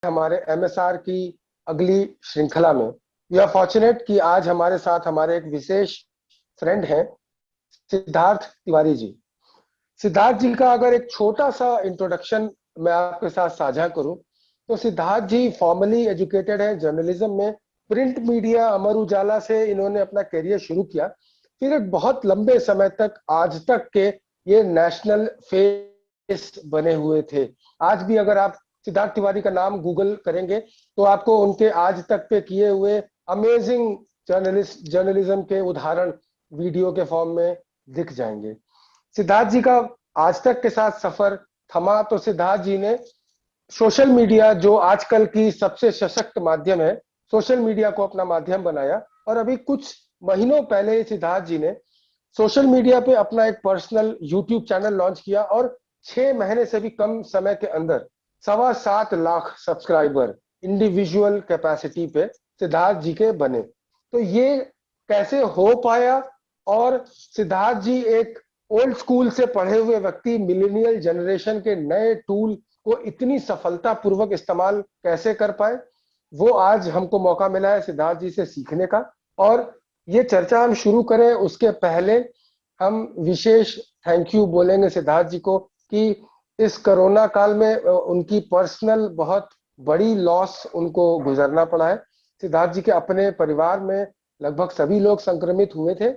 हमारे एमएसआर की अगली श्रृंखला में। वी आर फॉर्चुनेट कि आज हमारे साथ हमारे एक विशेष फ्रेंड हैं, सिद्धार्थ तिवारी जी। सिद्धार्थ जी का अगर एक छोटा सा इंट्रोडक्शन मैं आपके साथ साझा करूं, तो सिद्धार्थ जी फॉर्मली एजुकेटेड हैं जर्नलिज्म में। प्रिंट मीडिया अमर उजाला से इन्होंने अपना करियर शुरू किया, फिर एक बहुत लंबे समय तक आज तक के ये नेशनल फेस बने हुए थे। आज भी अगर आप सिद्धार्थ तिवारी का नाम गूगल करेंगे तो आपको उनके आज तक पे किए हुए अमेजिंग जर्नलिज्म के उदाहरण वीडियो के फॉर्म में दिख जाएंगे। सिद्धार्थ जी का आज तक के साथ सफर थमा तो सिद्धार्थ जी ने सोशल मीडिया, जो आजकल की सबसे सशक्त माध्यम है, सोशल मीडिया को अपना माध्यम बनाया। और अभी कुछ महीनों पहले सिद्धार्थ जी ने सोशल मीडिया पे अपना एक पर्सनल यूट्यूब चैनल लॉन्च किया और 6 महीने से भी कम समय के अंदर 7.25 लाख सब्सक्राइबर इंडिविजुअल कैपेसिटी पे सिद्धार्थ जी के बने। तो ये कैसे हो पाया, और सिद्धार्थ जी एक ओल्ड स्कूल से पढ़े हुए व्यक्ति मिलेनियल जनरेशन के नए टूल को इतनी सफलता पूर्वक इस्तेमाल कैसे कर पाए, वो आज हमको मौका मिला है सिद्धार्थ जी से सीखने का। और ये चर्चा हम शुरू करें उसके पहले हम विशेष थैंक यू बोलेंगे सिद्धार्थ जी को कि इस कोरोना काल में उनकी पर्सनल बहुत बड़ी लॉस उनको गुजरना पड़ा है। सिद्धार्थ जी के अपने परिवार में लगभग सभी लोग संक्रमित हुए थे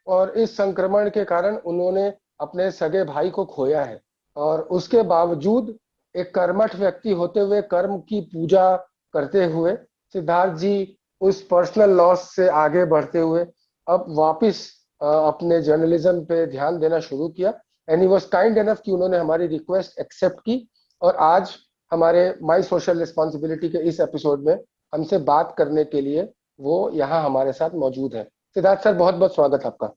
और इस संक्रमण के कारण उन्होंने अपने सगे भाई को खोया है। और उसके बावजूद एक कर्मठ व्यक्ति होते हुए, कर्म की पूजा करते हुए, सिद्धार्थ जी उस पर्सनल लॉस से आगे बढ़ते हुए अब वापस अपने जर्नलिज्म पे ध्यान देना शुरू किया। And he was kind enough कि उन्होंने हमारी रिक्वेस्ट एक्सेप्ट की और आज हमारे माई सोशल रिस्पॉन्सिबिलिटी के इस एपिसोड में हमसे बात करने के लिए वो यहाँ हमारे साथ मौजूद है। सिद्धार्थ सर, बहुत बहुत स्वागत आपका।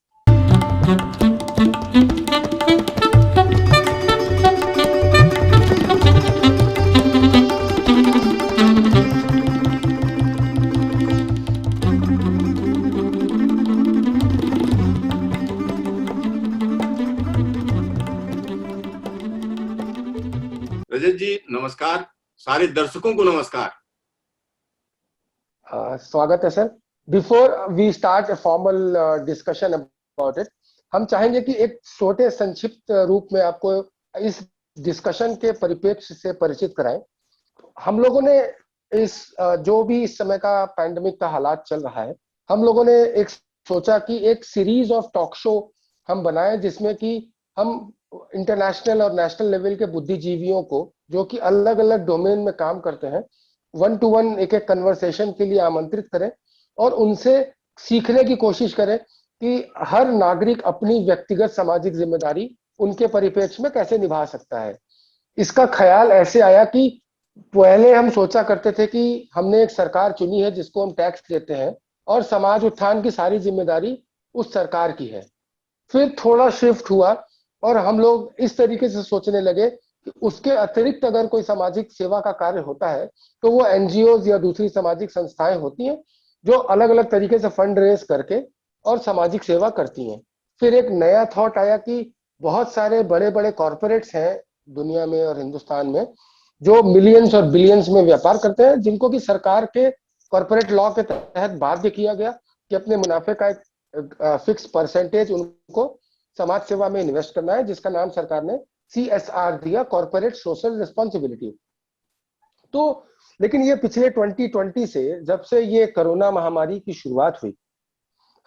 रजत जी नमस्कार, सारे दर्शकों को नमस्कार। स्वागत है sir. Before we start a formal discussion about it, हम चाहेंगे कि एक छोटे संक्षिप्त रूप में आपको इस डिस्कशन के परिप्रेक्ष्य से परिचित कराएं। हम लोगों ने इस जो भी इस समय का पैंडेमिक का हालात चल रहा है, हम लोगों ने एक सोचा कि एक सीरीज ऑफ टॉक शो हम बनाएं जिसमें कि हम इंटरनेशनल और नेशनल लेवल के बुद्धिजीवियों को, जो कि अलग अलग डोमेन में काम करते हैं, 1-to-1 एक एक कन्वर्सेशन के लिए आमंत्रित करें और उनसे सीखने की कोशिश करें कि हर नागरिक अपनी व्यक्तिगत सामाजिक जिम्मेदारी उनके परिप्रेक्ष्य में कैसे निभा सकता है। इसका ख्याल ऐसे आया कि पहले हम सोचा करते थे कि हमने एक सरकार चुनी है जिसको हम टैक्स देते हैं और समाज उत्थान की सारी जिम्मेदारी उस सरकार की है। फिर थोड़ा शिफ्ट हुआ और हम लोग इस तरीके से सोचने लगे कि उसके अतिरिक्त अगर कोई सामाजिक सेवा का कार्य होता है तो वो एनजीओ या दूसरी सामाजिक संस्थाएं होती हैं जो अलग अलग तरीके से फंड रेज करके और सामाजिक सेवा करती हैं। फिर एक नया थॉट आया कि बहुत सारे बड़े बड़े कॉरपोरेट्स हैं दुनिया में और हिंदुस्तान में जो मिलियंस और बिलियंस में व्यापार करते हैं, जिनको कि सरकार के कॉरपोरेट लॉ के तहत बाध्य किया गया कि अपने मुनाफे का एक फिक्स परसेंटेज उनको समाज सेवा में इन्वेस्ट करना है, जिसका नाम सरकार ने CSR दिया, कॉर्पोरेट सोशल रिस्पॉन्सिबिलिटी। तो लेकिन ये पिछले 2020 से, जब से ये कोरोना महामारी की शुरुआत हुई,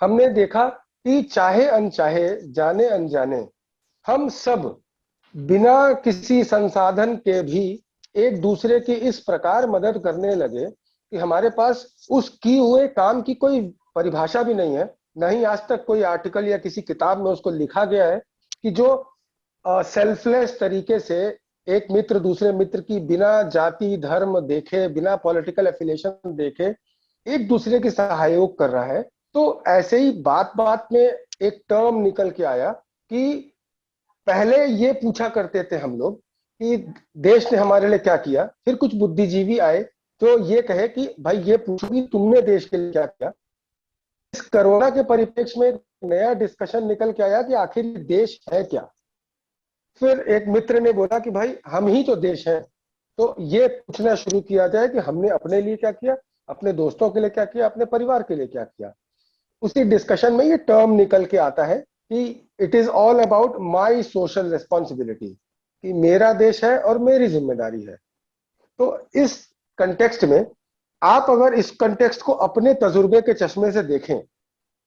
हमने देखा कि चाहे अनचाहे, जाने अनजाने, हम सब बिना किसी संसाधन के भी एक दूसरे की इस प्रकार मदद करने लगे कि हमारे पास उस किए हुए काम की कोई परिभाषा भी नहीं है। नहीं आज तक कोई आर्टिकल या किसी किताब में उसको लिखा गया है कि जो सेल्फलेस तरीके से एक मित्र दूसरे मित्र की बिना जाति धर्म देखे, बिना पॉलिटिकल एफिलिएशन देखे एक दूसरे की सहयोग कर रहा है। तो ऐसे ही बात बात में एक टर्म निकल के आया कि पहले ये पूछा करते थे हम लोग कि देश ने हमारे लिए क्या किया, फिर कुछ बुद्धिजीवी आए तो ये कहे कि भाई ये पूछो कि तुमने देश के लिए क्या किया। इस कोरोना के परिप्रेक्ष्य में एक नया डिस्कशन निकल के आया कि आखिर देश है क्या। फिर एक मित्र ने बोला कि भाई हम ही तो देश हैं। तो ये पूछना शुरू किया जाए कि हमने अपने लिए क्या किया, अपने दोस्तों के लिए क्या किया, अपने परिवार के लिए क्या किया। उसी डिस्कशन में ये टर्म निकल के आता है कि it is all about my social responsibility, कि मेरा देश है और मेरी जिम्मेदारी है। तो इस कंटेक्स्ट में आप अगर इस कंटेक्स्ट को अपने तजुर्बे के चश्मे से देखें,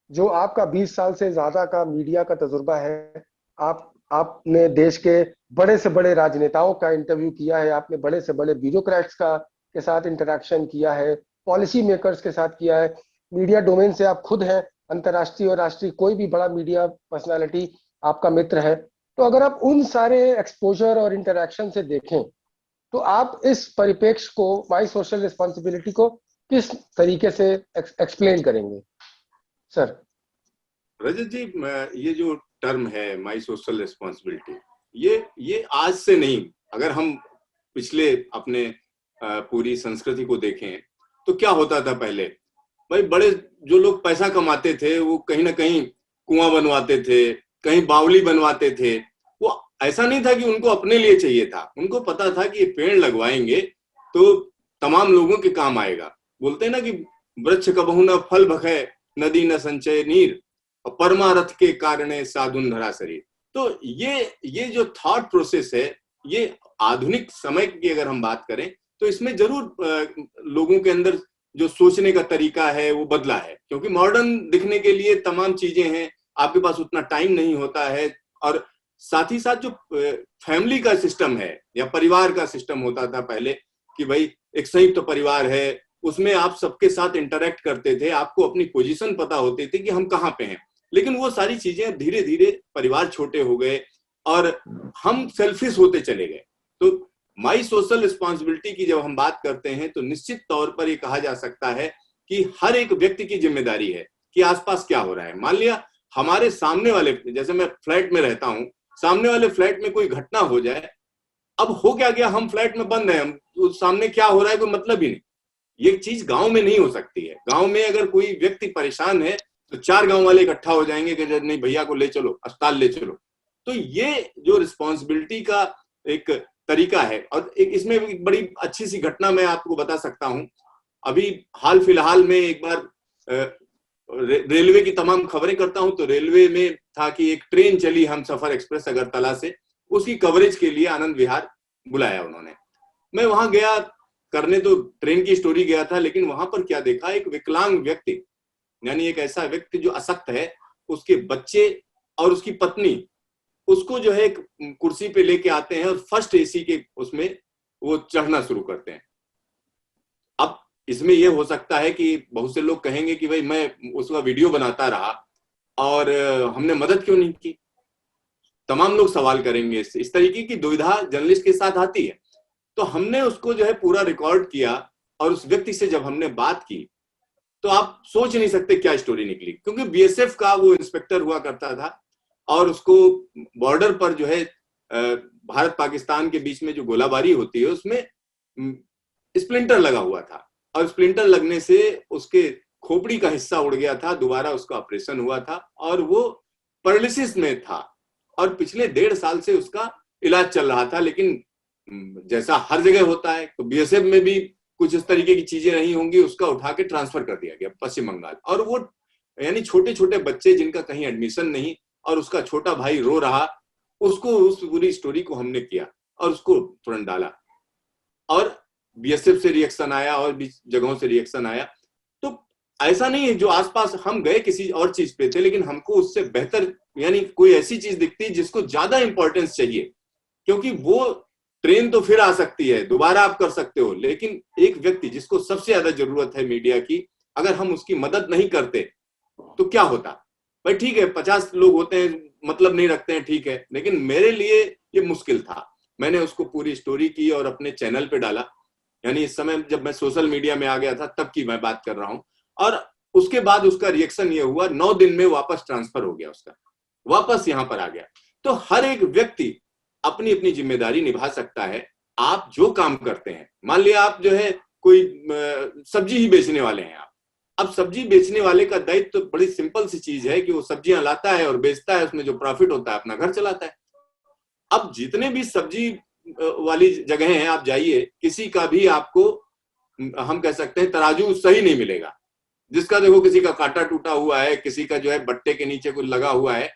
जो आपका 20 साल से ज्यादा का मीडिया का तजुर्बा है, आपने देश के बड़े से बड़े राजनेताओं का इंटरव्यू किया है, आपने बड़े से बड़े ब्यूरोक्रेट्स का के साथ इंटरेक्शन किया है, पॉलिसी मेकर्स के साथ किया है, मीडिया डोमेन से आप खुद हैं, अंतर्राष्ट्रीय और राष्ट्रीय कोई भी बड़ा मीडिया पर्सनालिटी आपका मित्र है। तो अगर आप उन सारे एक्सपोजर और इंटरेक्शन से देखें, तो आप इस परिप्रेक्ष्य को, माई सोशल रिस्पॉन्सिबिलिटी को किस तरीके से एक्सप्लेन करेंगे सर? रजत जी, ये जो टर्म है माई सोशल रिस्पॉन्सिबिलिटी, ये आज से नहीं, अगर हम पिछले अपने पूरी संस्कृति को देखें तो क्या होता था पहले। भाई बड़े जो लोग पैसा कमाते थे वो कहीं ना कहीं कुआं बनवाते थे, कहीं बावली बनवाते थे। वो ऐसा नहीं था कि उनको अपने लिए चाहिए था, उनको पता था कि ये पेड़ लगवाएंगे तो तमाम लोगों के काम आएगा। बोलते हैं ना कि वृक्ष कबहु न फल भखे, नदी न संचय नीर, और परमारथ के कारणे साधुन धरा शरीर। तो ये जो थॉट प्रोसेस है, ये आधुनिक समय की अगर हम बात करें तो इसमें जरूर लोगों के अंदर जो सोचने का तरीका है वो बदला है, क्योंकि मॉडर्न दिखने के लिए तमाम चीजें हैं, आपके पास उतना टाइम नहीं होता है। और साथ ही साथ जो फैमिली का सिस्टम है या परिवार का सिस्टम होता था पहले, कि भाई एक संयुक्त परिवार है, उसमें आप सबके साथ इंटरेक्ट करते थे, आपको अपनी पोजीशन पता होती थी कि हम कहाँ पे हैं। लेकिन वो सारी चीजें धीरे धीरे, परिवार छोटे हो गए और हम सेल्फिश होते चले गए। तो माई सोशल रिस्पॉन्सिबिलिटी की जब हम बात करते हैं तो निश्चित तौर पर ये कहा जा सकता है कि हर एक व्यक्ति की जिम्मेदारी है कि आसपास क्या हो रहा है। मान लिया हमारे सामने वाले, जैसे मैं फ्लैट में रहता हूं, सामने वाले फ्लैट में कोई घटना हो जाए, अब हो क्या गया, हम फ्लैट में बंद हैं, तो सामने क्या हो रहा है कोई मतलब ही नहीं। ये चीज गांव में नहीं हो सकती है। गांव में अगर कोई व्यक्ति परेशान है तो 4 गांव वाले इकट्ठा हो जाएंगे कि नहीं भैया को ले चलो, अस्पताल ले चलो। तो ये जो रिस्पॉन्सिबिलिटी का एक तरीका है। और एक इसमें एक बड़ी अच्छी सी घटना मैं आपको बता सकता हूं। अभी हाल फिलहाल में एक बार रेलवे की तमाम खबरें करता हूं, तो रेलवे में था कि एक ट्रेन चली हम सफर एक्सप्रेस अगरतला से, उसकी कवरेज के लिए आनंद विहार बुलाया उन्होंने। मैं वहां गया करने, तो ट्रेन की स्टोरी गया था, लेकिन वहां पर क्या देखा, एक विकलांग व्यक्ति, यानी एक ऐसा व्यक्ति जो असक्त है, उसके बच्चे और उसकी पत्नी उसको जो है एक कुर्सी पे लेके आते हैं और फर्स्ट एसी के उसमें वो चढ़ना शुरू करते हैं। अब इसमें यह हो सकता है कि बहुत से लोग कहेंगे कि भाई मैं उसका वीडियो बनाता रहा और हमने मदद क्यों नहीं की। तमाम लोग सवाल करेंगे। इस तरीके की दुविधा जर्नलिस्ट के साथ आती है। तो हमने उसको जो है पूरा रिकॉर्ड किया और उस व्यक्ति से जब हमने बात की तो आप सोच नहीं सकते क्या स्टोरी निकली, क्योंकि बीएसएफ का वो इंस्पेक्टर हुआ करता था और उसको बॉर्डर पर जो है भारत पाकिस्तान के बीच में जो गोलाबारी होती है उसमें स्प्लिंटर लगा हुआ था, और स्प्लिंटर लगने से उसके खोपड़ी का हिस्सा उड़ गया था, दोबारा उसका ऑपरेशन हुआ था और वो पैरालिसिस में था और पिछले 1.5 साल से उसका इलाज चल रहा था। लेकिन जैसा हर जगह होता है, तो बीएसएफ में भी कुछ इस तरीके की चीजें नहीं होंगी, उसका उठा के ट्रांसफर कर दिया गया पश्चिम बंगाल। और वो यानी छोटे छोटे बच्चे जिनका कहीं एडमिशन नहीं, और उसका छोटा भाई रो रहा, उसको उस पूरी स्टोरी को हमने किया और उसको तुरंत डाला और बीएसएफ से रिएक्शन आया और भी जगहों से रिएक्शन आया। तो ऐसा नहीं है जो आसपास हम गए किसी और चीज पे थे, लेकिन हमको उससे बेहतर यानी कोई ऐसी चीज दिखती जिसको ज्यादा इंपॉर्टेंस चाहिए, क्योंकि वो ट्रेन तो फिर आ सकती है, दोबारा आप कर सकते हो, लेकिन एक व्यक्ति जिसको सबसे ज्यादा जरूरत है मीडिया की, अगर हम उसकी मदद नहीं करते तो क्या होता। भाई ठीक है 50 लोग होते हैं, मतलब नहीं रखते हैं, ठीक है, लेकिन मेरे लिए ये मुश्किल था। मैंने उसको पूरी स्टोरी की और अपने चैनल पे डाला। यानी इस समय जब मैं सोशल मीडिया में आ गया था तब की मैं बात कर रहा हूं। और उसके बाद उसका रिएक्शन ये हुआ, 9 दिन में वापस ट्रांसफर हो गया, उसका वापस यहां पर आ गया। तो हर एक व्यक्ति अपनी अपनी जिम्मेदारी निभा सकता है। आप जो काम करते हैं, मान लिया आप जो है कोई सब्जी ही बेचने वाले हैं आप, अब सब्जी बेचने वाले का दायित्व तो बड़ी सिंपल सी चीज है कि वो सब्जियां लाता है और बेचता है, उसमें जो प्रॉफिट होता है अपना घर चलाता है। अब जितने भी सब्जी वाली जगह हैं, आप जाइए, किसी का भी आपको हम कह सकते हैं तराजू सही नहीं मिलेगा। जिसका देखो किसी का कांटा टूटा हुआ है, किसी का जो है बट्टे के नीचे कुछ लगा हुआ है।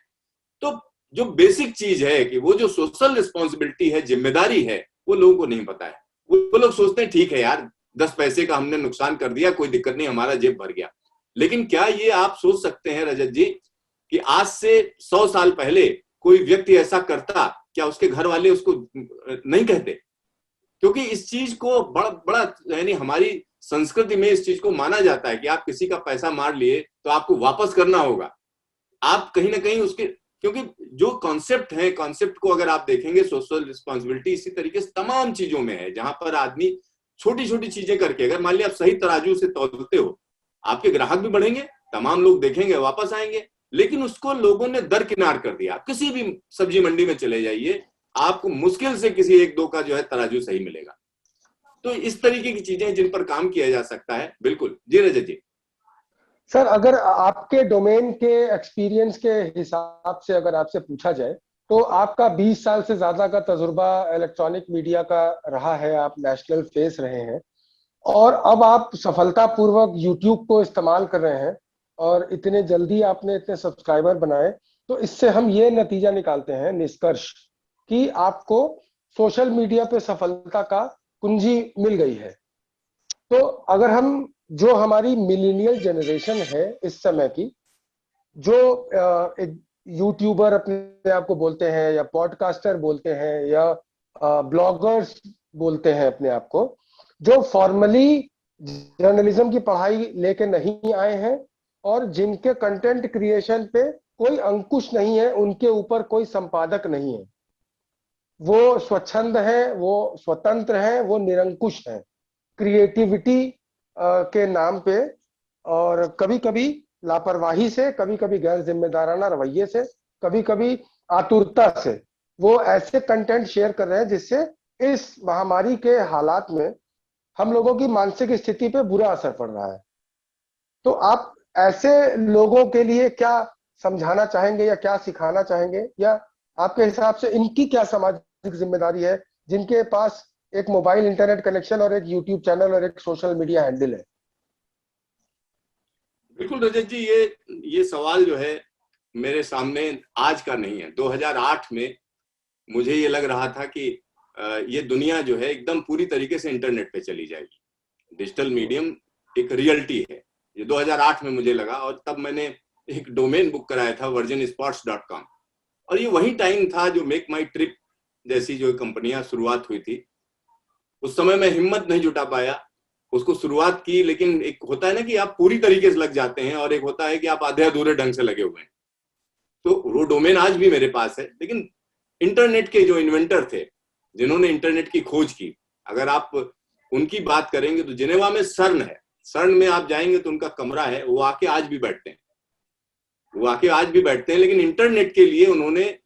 तो जो बेसिक चीज है कि वो जो सोशल रिस्पॉन्सिबिलिटी है, जिम्मेदारी है, वो लोगों को नहीं पता है। वो लोग सोचते हैं ठीक है यार, 10 पैसे का हमने नुकसान कर दिया, कोई दिक्कत नहीं, हमारा जेब भर गया। लेकिन क्या ये आप सोच सकते हैं रजत जी कि आज से 100 साल पहले कोई व्यक्ति ऐसा करता, क्या उसके घर वाले उसको नहीं कहते? क्योंकि इस चीज को बड़ा बड़ा यानी हमारी संस्कृति में इस चीज को माना जाता है कि आप किसी का पैसा मार लिए तो आपको वापस करना होगा। आप कहीं ना कहीं उसके, क्योंकि जो कॉन्सेप्ट है, कॉन्सेप्ट को अगर आप देखेंगे, सोशल रिस्पॉन्सिबिलिटी इसी तरीके से तमाम चीजों में है, जहां पर आदमी छोटी छोटी चीजें करके, अगर मान लिया आप सही तराजू से तौलते हो, आपके ग्राहक भी बढ़ेंगे, तमाम लोग देखेंगे, वापस आएंगे। लेकिन उसको लोगों ने दरकिनार कर दिया। आप किसी भी सब्जी मंडी में चले जाइए, आपको मुश्किल से किसी एक दो का जो है तराजू सही मिलेगा। तो इस तरीके की चीजें जिन पर काम किया जा सकता है। बिल्कुल जी रजत जी। सर, अगर आपके डोमेन के एक्सपीरियंस के हिसाब से अगर आपसे पूछा जाए, तो आपका 20 साल से ज्यादा का तजुर्बा इलेक्ट्रॉनिक मीडिया का रहा है, आप नेशनल फेस रहे हैं, और अब आप सफलतापूर्वक यूट्यूब को इस्तेमाल कर रहे हैं, और इतने जल्दी आपने इतने सब्सक्राइबर बनाए, तो इससे हम ये नतीजा निकालते हैं, निष्कर्ष, कि आपको सोशल मीडिया पे सफलता का कुंजी मिल गई है। तो अगर हम, जो हमारी मिलेनियल जनरेशन है इस समय की, जो एक यूट्यूबर अपने आप को बोलते हैं, या पॉडकास्टर बोलते हैं, या ब्लॉगर्स बोलते हैं अपने आप को, जो फॉर्मली जर्नलिज्म की पढ़ाई लेके नहीं आए हैं, और जिनके कंटेंट क्रिएशन पे कोई अंकुश नहीं है, उनके ऊपर कोई संपादक नहीं है, वो स्वच्छंद है, वो स्वतंत्र है, वो निरंकुश है, क्रिएटिविटी के नाम पे, और कभी कभी लापरवाही से, कभी कभी गैर जिम्मेदाराना रवैये से, कभी कभी आतुरता से वो ऐसे कंटेंट शेयर कर रहे हैं जिससे इस महामारी के हालात में हम लोगों की मानसिक स्थिति पे बुरा असर पड़ रहा है। तो आप ऐसे लोगों के लिए क्या समझाना चाहेंगे, या क्या सिखाना चाहेंगे, या आपके हिसाब से इनकी क्या सामाजिक जिम्मेदारी है, जिनके पास एक मोबाइल इंटरनेट कनेक्शन और एक यूट्यूब चैनल और एक सोशल मीडिया हैंडल है? बिल्कुल रजत जी, ये सवाल जो है मेरे सामने आज का नहीं है। 2008 में मुझे ये लग रहा था कि ये दुनिया जो है एकदम पूरी तरीके से इंटरनेट पे चली जाएगी, डिजिटल मीडियम एक रियलिटी है, ये 2008 में मुझे लगा। और तब मैंने एक डोमेन बुक कराया था virginsports.com, और ये वही टाइम था जो मेक माई ट्रिप जैसी जो कंपनियां शुरुआत हुई थी। उस समय मैं हिम्मत नहीं जुटा पाया, उसको शुरुआत की, लेकिन एक होता है ना कि आप पूरी तरीके से लग जाते हैं, और एक होता है कि आप आधे अधूरे ढंग से लगे हुए हैं। तो वो डोमेन आज भी मेरे पास है। लेकिन इंटरनेट के जो इन्वेंटर थे, जिन्होंने इंटरनेट की खोज की, अगर आप उनकी बात करेंगे तो जिनेवा में सर्न है, सर्न में आप जाएंगे तो उनका कमरा है, वो आके आज भी बैठते हैं, वो आके आज भी बैठते हैं। लेकिन इंटरनेट के लिए उन्होंने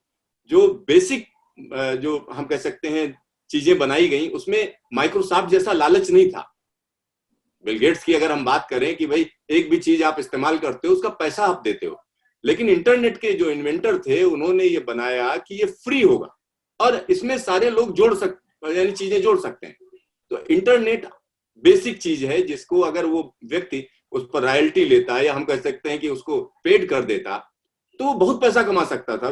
जो बेसिक जो हम कह सकते हैं चीजें बनाई गई, उसमें माइक्रोसॉफ्ट जैसा लालच नहीं था। बिल गेट्स की अगर हम बात करें कि भाई एक भी चीज आप इस्तेमाल करते हो उसका पैसा आप देते हो, लेकिन इंटरनेट के जो इन्वेंटर थे उन्होंने ये बनाया कि ये फ्री होगा और इसमें सारे लोग जोड़ सकते, यानी चीजें जोड़ सकते हैं। तो इंटरनेट बेसिक चीज है जिसको अगर वो व्यक्ति उस पर रॉयल्टी लेता है, या हम कह सकते हैं कि उसको पेड कर देता, तो वो बहुत पैसा कमा सकता था।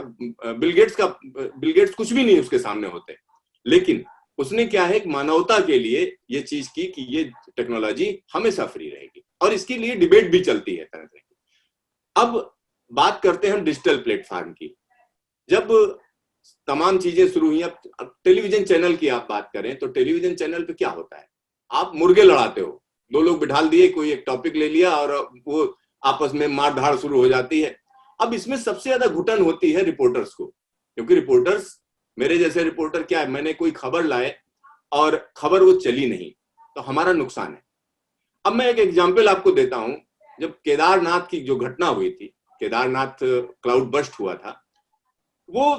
बिल गेट्स कुछ भी नहीं उसके सामने होते, लेकिन उसने क्या है, मानवता के लिए ये चीज की कि ये टेक्नोलॉजी हमेशा फ्री रहेगी, और इसके लिए डिबेट भी चलती है तरह तरह की। अब बात करते हैं हम डिजिटल प्लेटफॉर्म की। जब तमाम चीजें शुरू हुई, अब टेलीविजन चैनल की आप बात करें तो टेलीविजन चैनल पे क्या होता है, आप मुर्गे लड़ाते हो, दो लोग बिठाल दिए, कोई एक टॉपिक ले लिया और वो आपस में मार धाड़ शुरू हो जाती है। अब इसमें सबसे ज्यादा घुटन होती है रिपोर्टर्स को, क्योंकि रिपोर्टर्स, मेरे जैसे रिपोर्टर क्या है, मैंने कोई खबर लाए और खबर वो चली नहीं तो हमारा नुकसान है। अब मैं एक एग्जांपल आपको देता हूं। जब केदारनाथ की जो घटना हुई थी, केदारनाथ क्लाउड बर्स्ट हुआ था, वो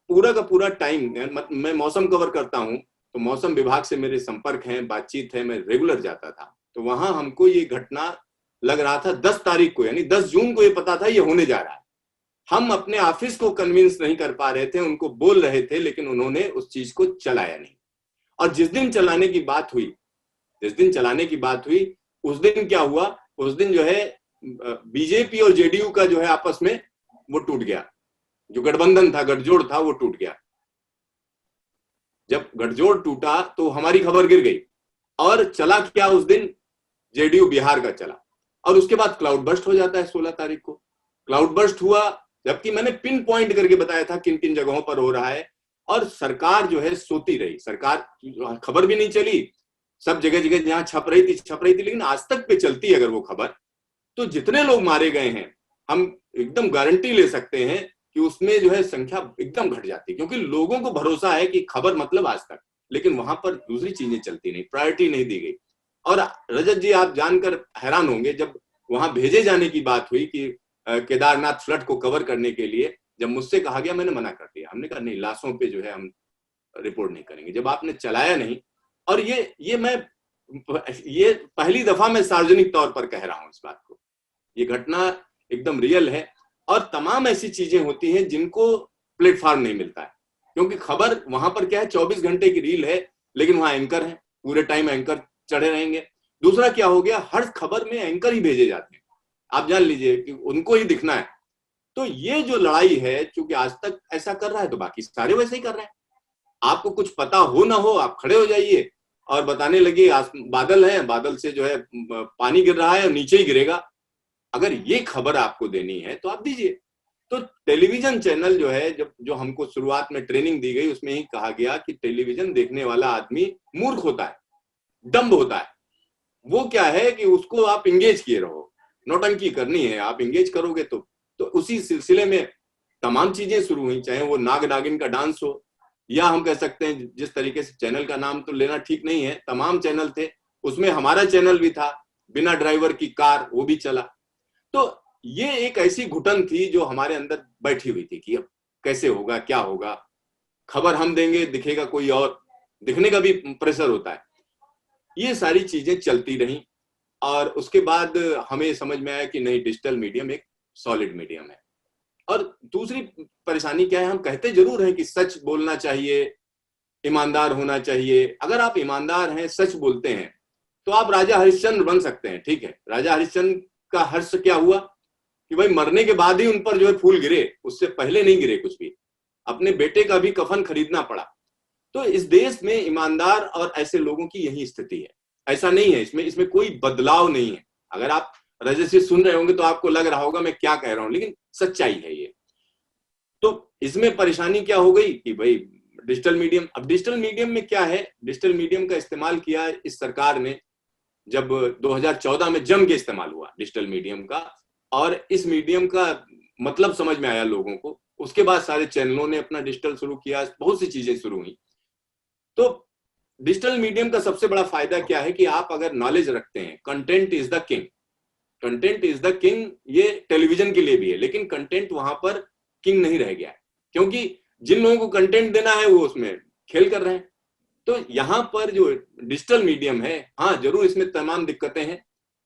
पूरा का पूरा टाइम मैं मौसम कवर करता हूं, तो मौसम विभाग से मेरे संपर्क हैं, बातचीत है, मैं रेगुलर जाता था। तो वहां हमको ये घटना लग रहा था 10 तारीख को, यानी 10 जून को ये पता था ये होने जा रहा है। हम अपने ऑफिस को कन्विंस नहीं कर पा रहे थे, उनको बोल रहे थे, लेकिन उन्होंने उस चीज को चलाया नहीं। और जिस दिन चलाने की बात हुई उस दिन क्या हुआ, उस दिन जो है बीजेपी और जेडीयू का जो है आपस में वो टूट गया, जो गठबंधन था, गठजोड़ था, वो टूट गया। जब गठजोड़ टूटा तो हमारी खबर गिर गई, और चला क्या उस दिन, जेडीयू बिहार का चला, और उसके बाद क्लाउड बर्स्ट हो जाता है 16 तारीख को। क्लाउड बर्स्ट हुआ, जबकि मैंने पिन पॉइंट करके बताया था किन किन जगहों पर हो रहा है, और सरकार जो है सोती रही, सरकार खबर भी नहीं चली, सब जगह जगह जहां छप रही थी, लेकिन आज तक पे चलती अगर वो खबर, तो जितने लोग मारे गए हैं हम एकदम गारंटी ले सकते हैं कि उसमें जो है संख्या एकदम घट जाती, क्योंकि लोगों को भरोसा है कि खबर मतलब आज तक, लेकिन वहां पर दूसरी चीजें चलती नहीं, प्रायोरिटी नहीं दी गई। और रजत जी, आप जानकर हैरान होंगे, जब वहां भेजे जाने की बात हुई कि केदारनाथ फ्लड को कवर करने के लिए, जब मुझसे कहा गया, मैंने मना कर दिया। हमने कहा नहीं, लाशों पे जो है हम रिपोर्ट नहीं करेंगे, जब आपने चलाया नहीं। और ये पहली दफा मैं सार्वजनिक तौर पर कह रहा हूं इस बात को, ये घटना एकदम रियल है। और तमाम ऐसी चीजें होती हैं जिनको प्लेटफॉर्म नहीं मिलता है, क्योंकि खबर वहां पर क्या है, 24 घंटे की रील है, लेकिन वहां एंकर है, पूरे टाइम एंकर चढ़े रहेंगे। दूसरा क्या हो गया, हर खबर में एंकर ही भेजे जाते हैं, आप जान लीजिए कि उनको ही दिखना है। तो ये जो लड़ाई है, चूंकि आज तक ऐसा कर रहा है तो बाकी सारे वैसे ही कर रहे हैं। आपको कुछ पता हो ना हो, आप खड़े हो जाइए और बताने लगे बादल है, बादल से जो है पानी गिर रहा है और नीचे ही गिरेगा। अगर ये खबर आपको देनी है तो आप दीजिए। तो टेलीविजन चैनल जो है, जो हमको शुरुआत में ट्रेनिंग दी गई, उसमें ही कहा गया कि टेलीविजन देखने वाला आदमी मूर्ख होता है, डम्ब होता है। वो क्या है कि उसको आप इंगेज किए रहो, नौटंकी करनी है, आप इंगेज करोगे तो उसी सिलसिले में तमाम चीजें शुरू हुई, चाहे वो नाग नागिन का डांस हो, या हम कह सकते हैं जिस तरीके से, चैनल का नाम तो लेना ठीक नहीं है, तमाम चैनल थे, उसमें हमारा चैनल भी था, बिना ड्राइवर की कार, वो भी चला। तो ये एक ऐसी घुटन थी जो हमारे अंदर बैठी हुई थी कि अब कैसे होगा, क्या होगा, खबर हम देंगे, दिखेगा कोई और, दिखने का भी प्रेशर होता है। ये सारी चीजें चलती रही, और उसके बाद हमें समझ में आया कि नहीं, डिजिटल मीडियम एक सॉलिड मीडियम है। और दूसरी परेशानी क्या है, हम कहते जरूर हैं कि सच बोलना चाहिए, ईमानदार होना चाहिए। अगर आप ईमानदार हैं, सच बोलते हैं, तो आप राजा हरिश्चंद्र बन सकते हैं, ठीक है। राजा हरिश्चंद्र का हर्ष क्या हुआ कि भाई मरने के बाद ही उन पर जो है फूल गिरे, उससे पहले नहीं गिरे कुछ भी, अपने बेटे का भी कफन खरीदना पड़ा। तो इस देश में ईमानदार और ऐसे लोगों की यही स्थिति है, ऐसा नहीं है, इसमें कोई बदलाव नहीं है। अगर आप रजत से सुन रहे होंगे तो आपको लग रहा होगा मैं क्या कह रहा हूं, लेकिन सच्चाई है ये। तो इसमें परेशानी क्या हो गई कि भाई डिजिटल मीडियम, अब डिजिटल मीडियम में क्या है, डिजिटल मीडियम का इस्तेमाल किया इस सरकार ने, जब 2014 में जम के इस्तेमाल हुआ डिजिटल मीडियम का, और इस मीडियम का मतलब समझ में आया लोगों को, उसके बाद सारे चैनलों ने अपना डिजिटल शुरू किया, बहुत सी चीजें शुरू हुई। तो डिजिटल मीडियम का सबसे बड़ा फायदा क्या है कि आप अगर नॉलेज रखते हैं, content is the king, content is the king, ये टेलीविजन के लिए भी है, लेकिन कंटेंट वहां पर किंग नहीं रह गया है, क्योंकि जिन लोगों को कंटेंट देना है वो उसमें खेल कर रहे हैं। तो यहाँ पर जो डिजिटल मीडियम है, हाँ जरूर इसमें तमाम दिक्कतें हैं,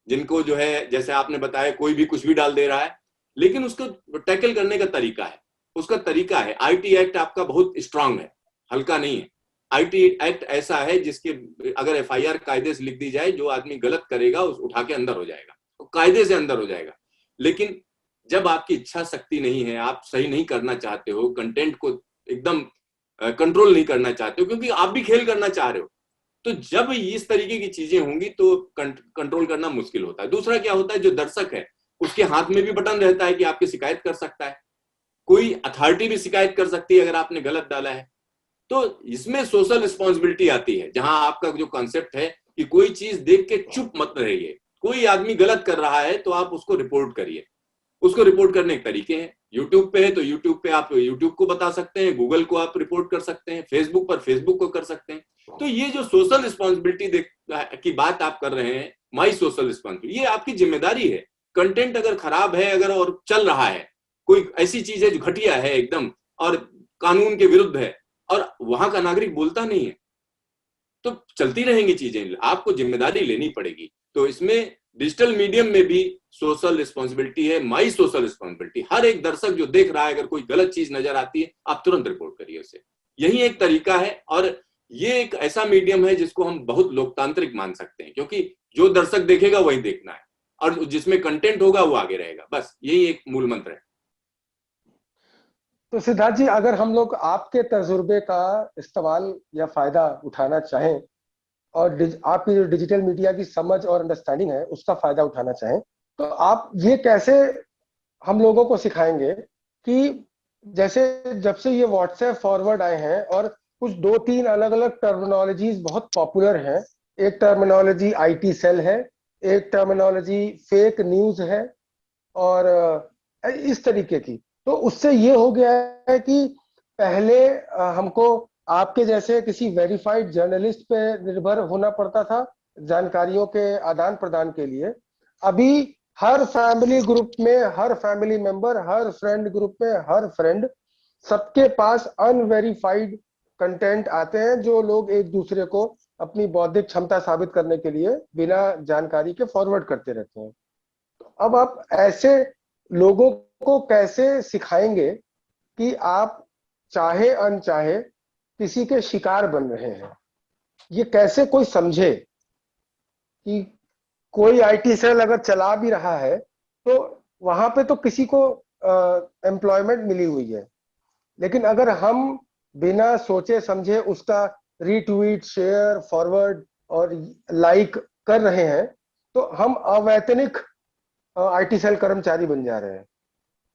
जिनको जो है जैसे आपने बताया कोई भी कुछ भी डाल दे रहा है, लेकिन उसको टैकल करने का तरीका है, उसका तरीका है। आईटी एक्ट आपका बहुत स्ट्रांग है, हल्का नहीं है। आईटी एक्ट ऐसा है जिसके अगर एफआईआर कायदे से लिख दी जाए, जो आदमी गलत करेगा उस उठा के अंदर हो जाएगा, तो कायदे से अंदर हो जाएगा। लेकिन जब आपकी इच्छा शक्ति नहीं है, आप सही नहीं करना चाहते हो, कंटेंट को एकदम कंट्रोल नहीं करना चाहते हो, क्योंकि आप भी खेल करना चाह रहे हो, तो जब इस तरीके की चीजें होंगी तो कंट्रोल करना मुश्किल होता है। दूसरा क्या होता है, जो दर्शक है उसके हाथ में भी बटन रहता है कि आपकी शिकायत कर सकता है, कोई अथॉरिटी भी शिकायत कर सकती है अगर आपने गलत डाला है। तो इसमें सोशल रिस्पॉन्सिबिलिटी आती है, जहां आपका जो कॉन्सेप्ट है कि कोई चीज देख के चुप मत रहिए, कोई आदमी गलत कर रहा है तो आप उसको रिपोर्ट करिए। उसको रिपोर्ट करने के तरीके हैं, यूट्यूब पे है तो यूट्यूब पे आप यूट्यूब को बता सकते हैं, गूगल को आप रिपोर्ट कर सकते हैं, फेसबुक पर फेसबुक को कर सकते हैं। तो ये जो सोशल रिस्पॉन्सिबिलिटी की बात आप कर रहे हैं, माई सोशल रिस्पॉन्सिबिलिटी, ये आपकी जिम्मेदारी है। कंटेंट अगर खराब है, अगर और चल रहा है, कोई ऐसी चीज है जो घटिया है एकदम और कानून के विरुद्ध है, और वहां का नागरिक बोलता नहीं है, तो चलती रहेंगी चीजें, आपको जिम्मेदारी लेनी पड़ेगी। तो इसमें डिजिटल मीडियम में भी सोशल रिस्पॉन्सिबिलिटी है, माई सोशल रिस्पॉन्सिबिलिटी। हर एक दर्शक जो देख रहा है, अगर कोई गलत चीज नजर आती है, आप तुरंत रिपोर्ट करिए उसे। यही एक तरीका है, और ये एक ऐसा मीडियम है जिसको हम बहुत लोकतांत्रिक मान सकते हैं, क्योंकि जो दर्शक देखेगा वही देखना है, और जिसमें कंटेंट होगा वो आगे रहेगा। बस यही एक मूल मंत्र है। तो सिद्धार्थ जी, अगर हम लोग आपके तजुर्बे का इस्तेमाल या फायदा उठाना चाहें, और आपकी जो डिजिटल मीडिया की समझ और अंडरस्टैंडिंग है उसका फायदा उठाना चाहें, तो आप ये कैसे हम लोगों को सिखाएंगे कि जैसे जब से ये व्हाट्सएप फॉरवर्ड आए हैं और कुछ दो तीन अलग अलग टर्मिनोलॉजीज बहुत पॉपुलर हैं। एक टर्मिनोलॉजी आईटी सेल है, एक टर्मिनोलॉजी फेक न्यूज है, और इस तरीके की। तो उससे ये हो गया है कि पहले हमको आपके जैसे किसी वेरीफाइड जर्नलिस्ट पे निर्भर होना पड़ता था जानकारियों के आदान प्रदान के लिए। अभी हर फैमिली ग्रुप में हर फैमिली मेंबर, हर फ्रेंड ग्रुप में हर फ्रेंड, सबके पास अनवेरिफाइड कंटेंट आते हैं जो लोग एक दूसरे को अपनी बौद्धिक क्षमता साबित करने के लिए बिना जानकारी के फॉरवर्ड करते रहते हैं। तो अब आप ऐसे लोगों को कैसे सिखाएंगे कि आप चाहे अनचाहे किसी के शिकार बन रहे हैं? ये कैसे कोई समझे कि कोई आईटी सेल अगर चला भी रहा है तो वहां पे तो किसी को एम्प्लॉयमेंट मिली हुई है, लेकिन अगर हम बिना सोचे समझे उसका रीट्वीट, शेयर, फॉरवर्ड और लाइक कर रहे हैं तो हम अवैतनिक आईटी सेल कर्मचारी बन जा रहे हैं।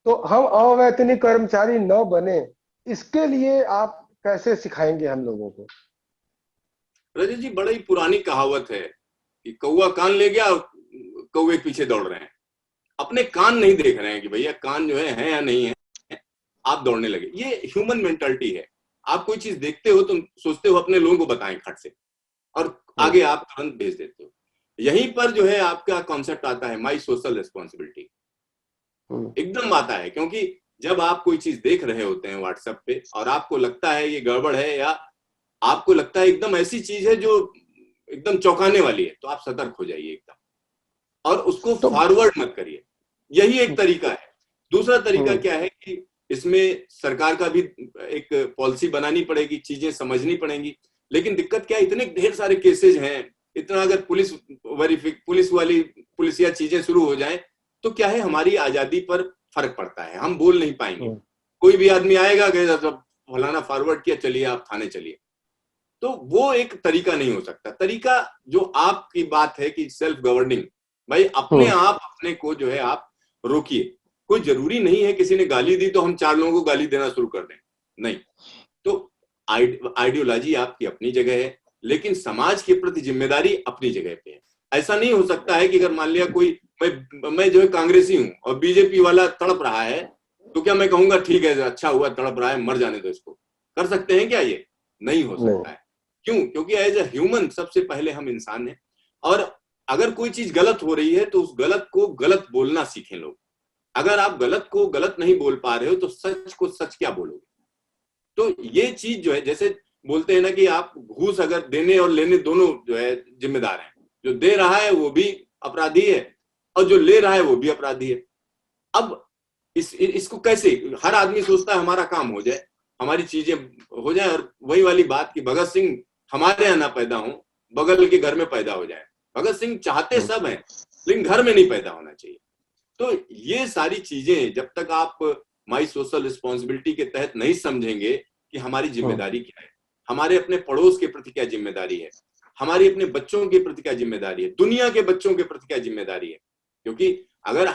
तो हम अवैतनिक कर्मचारी न बने, इसके लिए आप कैसे सिखाएंगे हम लोगों को? रजत जी, बड़ी पुरानी कहावत है कि कौवा कान ले गया, कौवे के पीछे दौड़ रहे हैं। अपने कान नहीं देख रहे हैं कि भैया कान जो है या नहीं है, आप दौड़ने लगे। ये ह्यूमन मेंटालिटी है। आप कोई चीज देखते हो तो सोचते हो अपने लोगों को बताएं खट से, और आगे आप तुरंत भेज देते हो। यहीं पर जो है आपका कॉन्सेप्ट आता है माई सोशल रिस्पॉन्सिबिलिटी, एकदम आता है। क्योंकि जब आप कोई चीज देख रहे होते हैं व्हाट्सएप पे और आपको लगता है ये गड़बड़ है, या आपको लगता है एकदम ऐसी चीज है जो एकदम चौंकाने वाली है, तो आप सतर्क हो जाइए एकदम, और उसको फॉरवर्ड मत करिए। यही एक तरीका है। दूसरा तरीका क्या है कि इसमें सरकार का भी एक पॉलिसी बनानी पड़ेगी, चीजें समझनी पड़ेंगी। लेकिन दिक्कत क्या है, इतने ढेर सारे केसेज हैं, इतना अगर पुलिसिया चीजें शुरू हो जाएं तो क्या है, हमारी आजादी पर फर्क पड़ता है, हम बोल नहीं पाएंगे। कोई भी आदमी आएगा जब फलाना फॉरवर्ड किया, चलिए आप थाने चलिए, तो वो एक तरीका नहीं हो सकता। तरीका जो आपकी बात है कि सेल्फ गवर्निंग, भाई अपने आप अपने को जो है आप रोकिए। कोई जरूरी नहीं है किसी ने गाली दी तो हम 4 लोगों को गाली देना शुरू कर दें, नहीं। तो आइडियोलॉजी आपकी अपनी जगह है, लेकिन समाज के प्रति जिम्मेदारी अपनी जगह पे है। ऐसा नहीं हो सकता है कि अगर मान लिया कोई, मैं जो है कांग्रेसी हूं और बीजेपी वाला तड़प रहा है, तो क्या मैं कहूंगा ठीक है, अच्छा हुआ तड़प रहा है, मर जाने दो इसको? कर सकते हैं क्या? ये नहीं हो सकता है। क्यों? क्योंकि एज ए ह्यूमन सबसे पहले हम इंसान हैं, और अगर कोई चीज गलत हो रही है तो उस गलत को गलत बोलना सीखें लोग। अगर आप गलत को गलत नहीं बोल पा रहे हो तो सच को सच क्या बोलोगे? तो ये चीज जो है, जैसे बोलते हैं ना कि आप घूस अगर देने और लेने दोनों जो है जिम्मेदार हैं। जो दे रहा है वो भी अपराधी है और जो ले रहा है वो भी अपराधी है। अब इसको कैसे, हर आदमी सोचता है हमारा काम हो जाए, हमारी चीजें हो जाए, और वही वाली बात कि भगत सिंह हमारे यहाँ ना पैदा हो, बगल के घर में पैदा हो जाए। भगत सिंह चाहते सब हैं, लेकिन घर में नहीं पैदा होना चाहिए। तो ये सारी चीजें जब तक आप माई सोशल रिस्पॉन्सिबिलिटी के तहत नहीं समझेंगे कि हमारी जिम्मेदारी क्या है, हमारे अपने पड़ोस के प्रति क्या जिम्मेदारी है, हमारी अपने बच्चों के प्रति क्या जिम्मेदारी है, दुनिया के बच्चों के प्रति क्या जिम्मेदारी है। क्योंकि अगर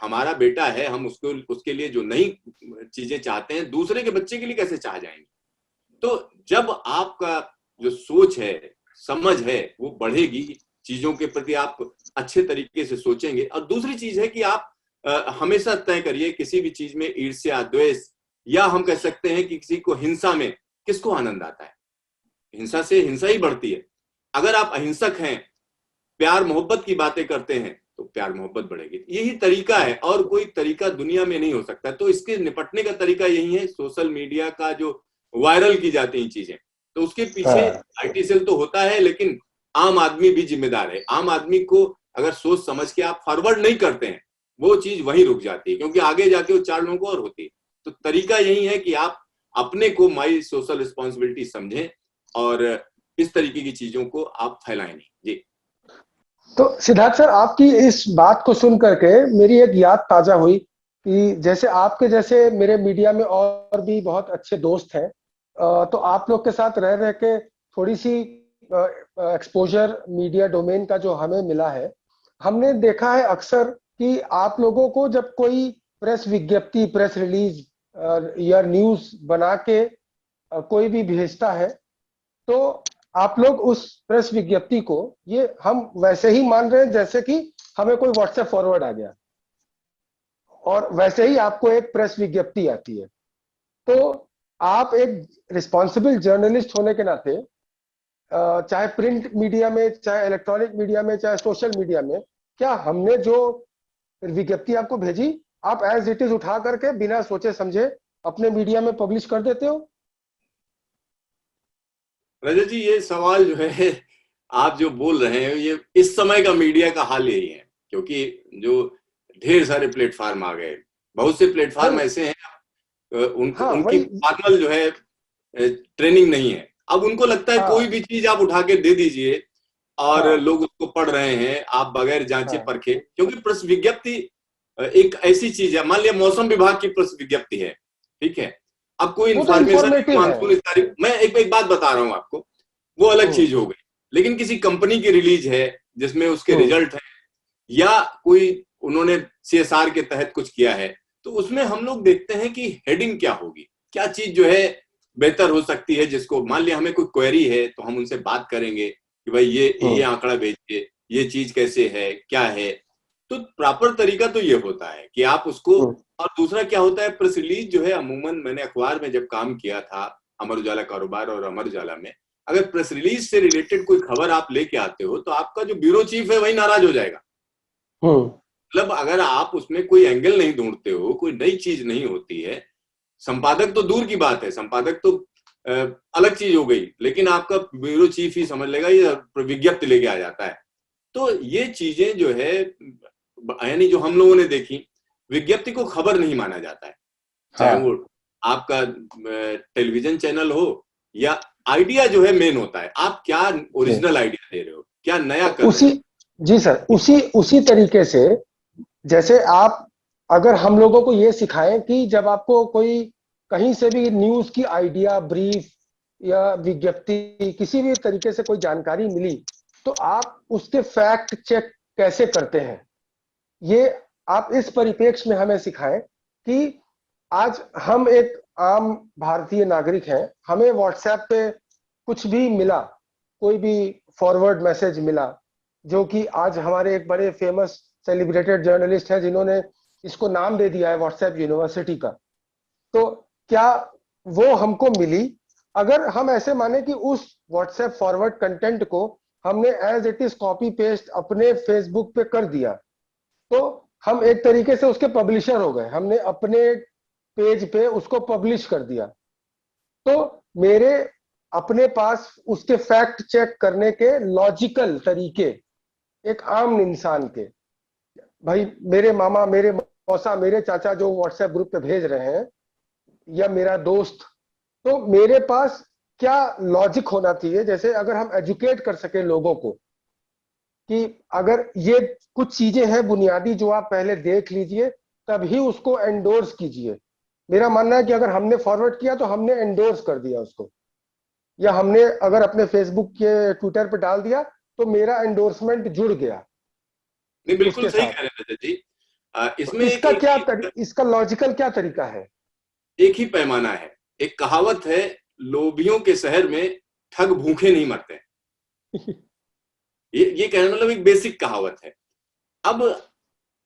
हमारा बेटा है, हम उसके लिए जो नई चीजें चाहते हैं, दूसरे के बच्चे के लिए कैसे चाह जाएंगे? तो जब आपका जो सोच है, समझ है, वो बढ़ेगी, चीजों के प्रति आप अच्छे तरीके से सोचेंगे। और दूसरी चीज है कि आप हमेशा तय करिए किसी भी चीज में ईर्ष्या, द्वेष, या हम कह सकते हैं कि किसी को हिंसा में किसको आनंद आता है? हिंसा से हिंसा ही बढ़ती है। अगर आप अहिंसक हैं, प्यार मोहब्बत की बातें करते हैं, तो प्यार मोहब्बत बढ़ेगी। यही तरीका है, और कोई तरीका दुनिया में नहीं हो सकता। तो इसके निपटने का तरीका यही है। सोशल मीडिया का जो वायरल की जाती हैं चीजें, तो उसके पीछे आईटी सेल तो होता है, लेकिन आम आदमी भी जिम्मेदार है। आम आदमी को अगर सोच समझ के आप फॉरवर्ड नहीं करते हैं, वो चीज वहीं रुक जाती है, क्योंकि आगे जाके वो 4 लोगों को और होती है। तो तरीका यही है कि आप अपने को माई सोशल रिस्पॉन्सिबिलिटी समझें और इस तरीके की चीजों को आप फैलाएं नहीं। जी। तो सिद्धार्थ सर, आपकी इस बात को सुन करके मेरी एक याद ताजा हुई कि जैसे आपके जैसे मेरे मीडिया में और भी बहुत अच्छे दोस्त हैं, तो आप लोग के साथ रह रह के थोड़ी सी एक्सपोजर मीडिया डोमेन का जो हमें मिला है, हमने देखा है अक्सर कि आप लोगों को जब कोई प्रेस विज्ञप्ति, प्रेस रिलीज या न्यूज बना के कोई भी भेजता है, तो आप लोग उस प्रेस विज्ञप्ति को ये हम वैसे ही मान रहे हैं जैसे कि हमें कोई व्हाट्सएप फॉरवर्ड आ गया, और वैसे ही आपको एक प्रेस विज्ञप्ति आती है। तो आप एक रिस्पॉन्सिबल जर्नलिस्ट होने के नाते, चाहे प्रिंट मीडिया में, चाहे इलेक्ट्रॉनिक मीडिया में, चाहे सोशल मीडिया में, क्या हमने जो विज्ञप्ति आपको भेजी, आप एज इट इज उठा करके बिना सोचे समझे अपने मीडिया में पब्लिश कर देते हो? रजत जी, ये सवाल जो है आप जो बोल रहे हैं, ये इस समय का मीडिया का हाल यही है, क्योंकि जो ढेर सारे प्लेटफॉर्म आ गए, बहुत से प्लेटफॉर्म ऐसे हैं उनकी फॉर्मल जो है ट्रेनिंग नहीं है। अब उनको लगता है कोई भी चीज आप उठा के दे दीजिए और लोग उसको पढ़ रहे हैं, आप बगैर जांचे परखे, क्योंकि प्रेस विज्ञप्ति एक ऐसी चीज है, मान लिया मौसम विभाग की प्रेस विज्ञप्ति है, ठीक है, अब कोई इंफॉर्मेशन मानसून इस तारीख, मैं एक बात बता रहा हूं आपको, वो अलग चीज हो गई। लेकिन किसी कंपनी की रिलीज है जिसमें उसके रिजल्ट है, या कोई उन्होंने CSR के तहत कुछ किया है, तो उसमें हम लोग देखते हैं कि हेडिंग क्या होगी, क्या चीज जो है बेहतर हो सकती है, जिसको मान लिया हमें कोई क्वेरी है तो हम उनसे बात करेंगे कि भाई ये आंकड़ा भेजिए, ये चीज कैसे है, क्या है। तो प्रॉपर तरीका तो ये होता है कि आप उसको, और दूसरा क्या होता है, प्रेस रिलीज जो है, अमूमन मैंने अखबार में जब काम किया था, अमर उजाला कारोबार और अमर उजाला में, अगर प्रेस रिलीज से रिलेटेड कोई खबर आप लेके आते हो तो आपका जो ब्यूरो चीफ है वही नाराज हो जाएगा। मतलब अगर आप उसमें कोई एंगल नहीं ढूंढते हो, कोई नई चीज नहीं होती है, संपादक तो दूर की बात है, संपादक तो अलग चीज हो गई, लेकिन आपका ब्यूरो चीफ ही समझ लेगा ये विज्ञप्ति लेके आ जाता है। तो ये चीजें जो है, यानी जो हम लोगों ने देखी, विज्ञप्ति को खबर नहीं माना जाता है, चाहे वो आपका टेलीविजन चैनल हो या आइडिया जो है मेन होता है, आप क्या ओरिजिनल आइडिया दे रहे हो, क्या नया कर रहे हो। जी सर, उसी तरीके से जैसे आप, अगर हम लोगों को ये सिखाएं कि जब आपको कोई कहीं से भी न्यूज की आइडिया, ब्रीफ या विज्ञप्ति, किसी भी तरीके से कोई जानकारी मिली, तो आप उसके फैक्ट चेक कैसे करते हैं, ये आप इस परिप्रेक्ष्य में हमें सिखाएं कि आज हम एक आम भारतीय नागरिक हैं, हमें व्हाट्सएप पे कुछ भी मिला, कोई भी फॉरवर्ड मैसेज मिला, जो कि आज हमारे एक बड़े फेमस सेलिब्रेटेड जर्नलिस्ट हैं जिन्होंने इसको नाम दे दिया है व्हाट्सएप यूनिवर्सिटी का, तो क्या वो हमको मिली, अगर हम ऐसे माने कि उस व्हाट्सएप फॉरवर्ड कंटेंट को हमने as it is copy paste अपने फेसबुक पे कर दिया, तो हम एक तरीके से उसके पब्लिशर हो गए, हमने अपने पेज पे उसको पब्लिश कर दिया। तो मेरे अपने पास उसके फैक्ट चेक करने के लॉजिकल तरीके एक आम इंसान के, भाई मेरे मामा, मेरे मौसा, मेरे चाचा जो व्हाट्सएप ग्रुप पे भेज रहे हैं, या मेरा दोस्त, तो मेरे पास क्या लॉजिक होना चाहिए, जैसे अगर हम एजुकेट कर सके लोगों को कि अगर ये कुछ चीजें हैं बुनियादी जो आप पहले देख लीजिए तभी उसको एंडोर्स कीजिए। मेरा मानना है कि अगर हमने फॉरवर्ड किया तो हमने एंडोर्स कर दिया उसको, या हमने अगर अपने फेसबुक के ट्विटर पे डाल दिया तो मेरा एंडोर्समेंट जुड़ गया। नहीं, बिल्कुल सही कह रहे हैं जी। इसमें इसका लॉजिकल क्या तरीका है? एक ही पैमाना है। एक कहावत है, लोभियों के शहर में ठग भूखे नहीं मरते। ये कहने मतलब एक बेसिक कहावत है। अब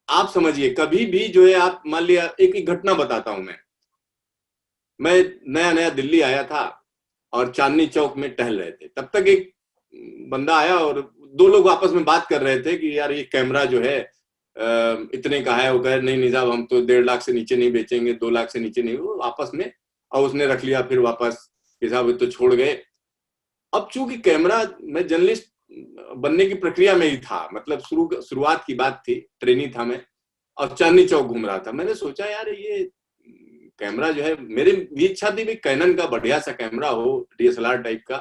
आप समझिए, कभी भी जो है, आप मान लिया, एक घटना बताता हूं मैं नया नया दिल्ली आया था और चांदनी चौक में टहल रहे थे, तब तक एक बंदा आया और 2 लोग आपस में बात कर रहे थे कि यार ये कैमरा जो है इतने का है। वो कह नहीं नहीं साहब, हम तो 1.5 लाख से नीचे नहीं बेचेंगे, 2 लाख से नीचे नहीं, वो आपस में, और उसने रख लिया, फिर वापस कि साहब तो छोड़ गए। अब चूंकि कैमरा, मैं जर्नलिस्ट बनने की प्रक्रिया में ही था, मतलब शुरुआत की बात थी, ट्रेनी था मैं और चांदनी चौक घूम रहा था। मैंने सोचा यार ये कैमरा जो है, मेरी भी इच्छा थी भी कैनन का बढ़िया सा कैमरा हो, डीएसएलआर टाइप का।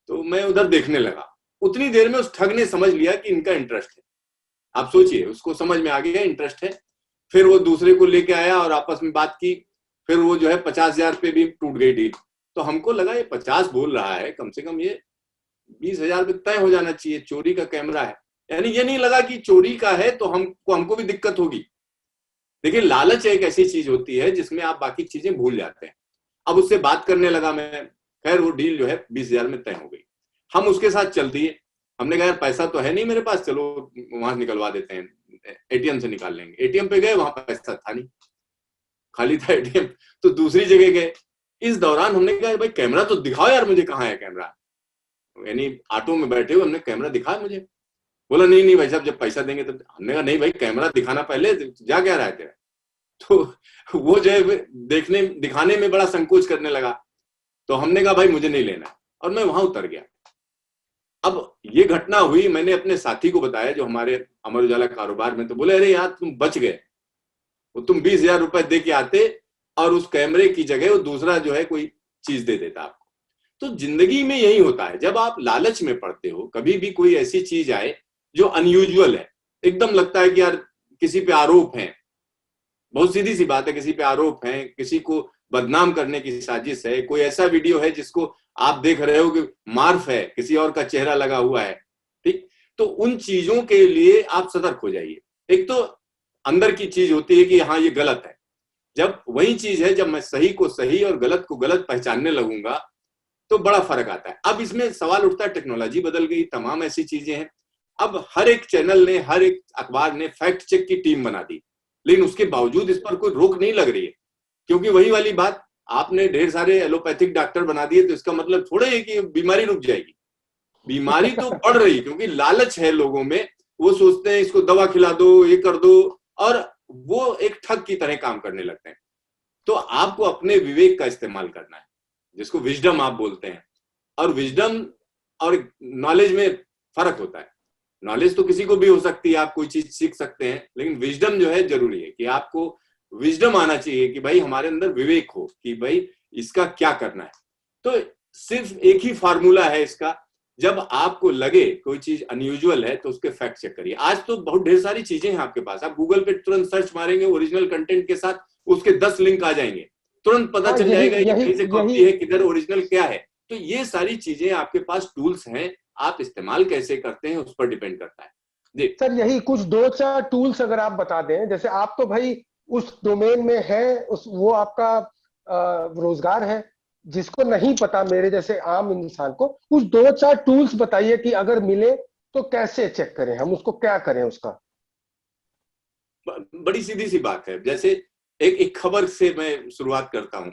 तो मैं उधर देखने लगा। उतनी देर में उस ठग ने समझ लिया कि इनका इंटरेस्ट है। आप सोचिए, उसको समझ में आ गया इंटरेस्ट है। फिर वो दूसरे को लेके आया और आपस में बात की। फिर वो जो है 50,000 पे भी टूट गई डील। तो हमको लगा ये 50 बोल रहा है, कम से कम ये 20,000 पे तय हो जाना चाहिए, चोरी का कैमरा है। यानी ये नहीं लगा कि चोरी का है तो हमको भी दिक्कत होगी। देखिए, लालच एक ऐसी चीज होती है जिसमें आप बाकी चीजें भूल जाते हैं। अब उससे बात करने लगा मैं। खैर वो डील जो है 20,000 में तय हो गई। हम उसके साथ चल दिए। हमने कहा यार पैसा तो है नहीं मेरे पास, चलो वहां निकलवा देते हैं, एटीएम से निकाल लेंगे। एटीएम पे गए, वहां पैसा था नहीं, खाली था एटीएम। तो दूसरी जगह गए। इस दौरान हमने कहा भाई कैमरा तो दिखाओ यार मुझे, कहाँ है कैमरा। यानी ऑटो में बैठे हुए हमने कैमरा दिखाया मुझे। बोला नहीं नहीं भाई साहब, जब पैसा देंगे तो। हमने कहा नहीं भाई, कैमरा दिखाना पहले, जा क्या रहा है तेरा। तो वो जो है दिखाने में बड़ा संकोच करने लगा। तो हमने कहा भाई मुझे नहीं लेना, और मैं वहां उतर गया। अब ये घटना हुई, मैंने अपने साथी को बताया जो हमारे अमर उजाला कारोबार में। तो बोले अरे यार तुम बच गए, वो तुम 20,000 रुपए दे के आते और उस कैमरे की जगह वो दूसरा जो है कोई चीज दे देता आपको। तो जिंदगी में यही होता है, जब आप लालच में पड़ते हो, कभी भी कोई ऐसी चीज आए जो अनयूजुअल है, एकदम लगता है कि यार किसी पे आरोप है, बहुत सीधी सी बात है, किसी पे आरोप है, किसी को बदनाम करने की साजिश है, कोई ऐसा वीडियो है जिसको आप देख रहे हो कि मार्फ है, किसी और का चेहरा लगा हुआ है, ठीक। तो उन चीजों के लिए आप सतर्क हो जाइए। एक तो अंदर की चीज होती है कि हाँ ये गलत है। जब वही चीज है, जब मैं सही को सही और गलत को गलत पहचानने लगूंगा तो बड़ा फर्क आता है। अब इसमें सवाल उठता है, टेक्नोलॉजी बदल गई, तमाम ऐसी चीजें हैं। अब हर एक चैनल ने, हर एक अखबार ने फैक्ट चेक की टीम बना दी, लेकिन उसके बावजूद इस पर कोई रोक नहीं लग रही है। क्योंकि वही वाली बात, आपने ढेर सारे एलोपैथिक डॉक्टर बना दिए तो इसका मतलब थोड़े है कि बीमारी रुक जाएगी। बीमारी तो बढ़ रही, क्योंकि लालच है लोगों में। वो सोचते हैं इसको दवा खिला दो, ये कर दो, और वो एक ठग की तरह काम करने लगते हैं। तो आपको अपने विवेक का इस्तेमाल करना है, जिसको विजडम आप बोलते हैं। और विजडम और नॉलेज में फर्क होता है। नॉलेज तो किसी को भी हो सकती है, आप कोई चीज सीख सकते हैं, लेकिन विजडम जो है जरूरी है कि आपको विजडम आना चाहिए कि भाई हमारे अंदर विवेक हो कि भाई इसका क्या करना है। तो सिर्फ एक ही फार्मूला है इसका, जब आपको लगे कोई चीज अनयूजुअल है तो उसके फैक्ट चेक करिए। आज तो बहुत ढेर सारी चीजें हैं आपके पास, आप गूगल पे तुरंत सर्च मारेंगे ओरिजिनल कंटेंट के साथ, उसके 10 लिंक आ जाएंगे, तुरंत पता चल जाएगा कि कहीं से कॉपी है, किधर ओरिजिनल क्या है। तो ये सारी चीजें आपके पास टूल्स हैं, आप इस्तेमाल कैसे करते हैं उस पर डिपेंड करता है जी। सर यही कुछ 2-4 टूल्स अगर आप बता दें, जैसे आप तो भाई उस डोमेन में है, उस वो आपका रोजगार है। जिसको नहीं पता, मेरे जैसे आम इंसान को कुछ 2-4 टूल्स बताइए कि अगर मिले तो कैसे चेक करें, हम उसको क्या करें उसका। बड़ी सीधी सी बात है। जैसे एक खबर से मैं शुरुआत करता हूं।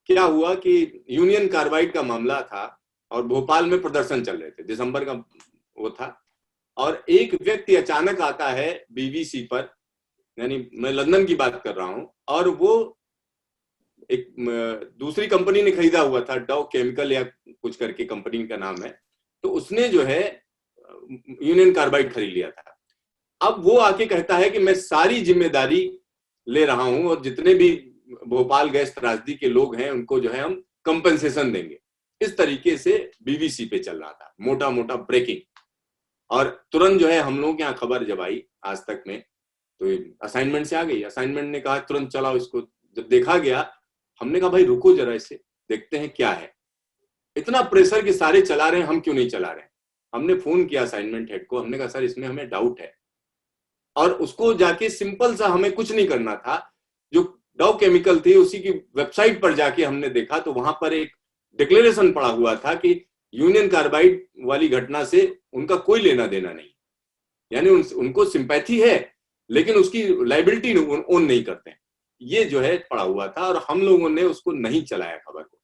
क्या हुआ कि यूनियन कार्बाइड का मामला था और भोपाल में प्रदर्शन चल रहे थे, दिसंबर का वो था। और एक व्यक्ति अचानक आता है बीबीसी पर, यानी मैं लंदन की बात कर रहा हूं, और वो एक दूसरी कंपनी ने खरीदा हुआ था, डाउ केमिकल या कुछ करके कंपनी का नाम है। तो उसने जो है यूनियन कार्बाइड खरीद लिया था। अब वो आके कहता है कि मैं सारी जिम्मेदारी ले रहा हूं और जितने भी भोपाल गैस त्रासदी के लोग हैं उनको जो है हम कंपनसेशन देंगे। इस तरीके से बीबीसी पे चल रहा था, मोटा मोटा ब्रेकिंग। और तुरंत जो है हम लोग के यहाँ खबर जब आई आज तक में, तो असाइनमेंट से आ गई। असाइनमेंट ने कहा तुरंत चलाओ इसको। जब देखा गया, हमने कहा भाई रुको जरा, इसे देखते हैं क्या है। इतना प्रेशर कि सारे चला रहे हैं, हम क्यों नहीं चला रहे। हमने फोन किया असाइनमेंट हेड को, हमने कहा सर इसमें हमें डाउट है। और उसको जाके सिंपल सा, हमें कुछ नहीं करना था, जो डाउ केमिकल थी उसी की वेबसाइट पर जाके हमने देखा तो वहां पर एक डिक्लेरेशन पड़ा हुआ था कि यूनियन कार्बाइड वाली घटना से उनका कोई लेना देना नहीं, यानी उनको सिंपैथी है लेकिन उसकी लाइबिलिटी ओन नहीं करते हैं। ये जो है पड़ा हुआ था और हम लोगों ने उसको नहीं चलाया खबर को।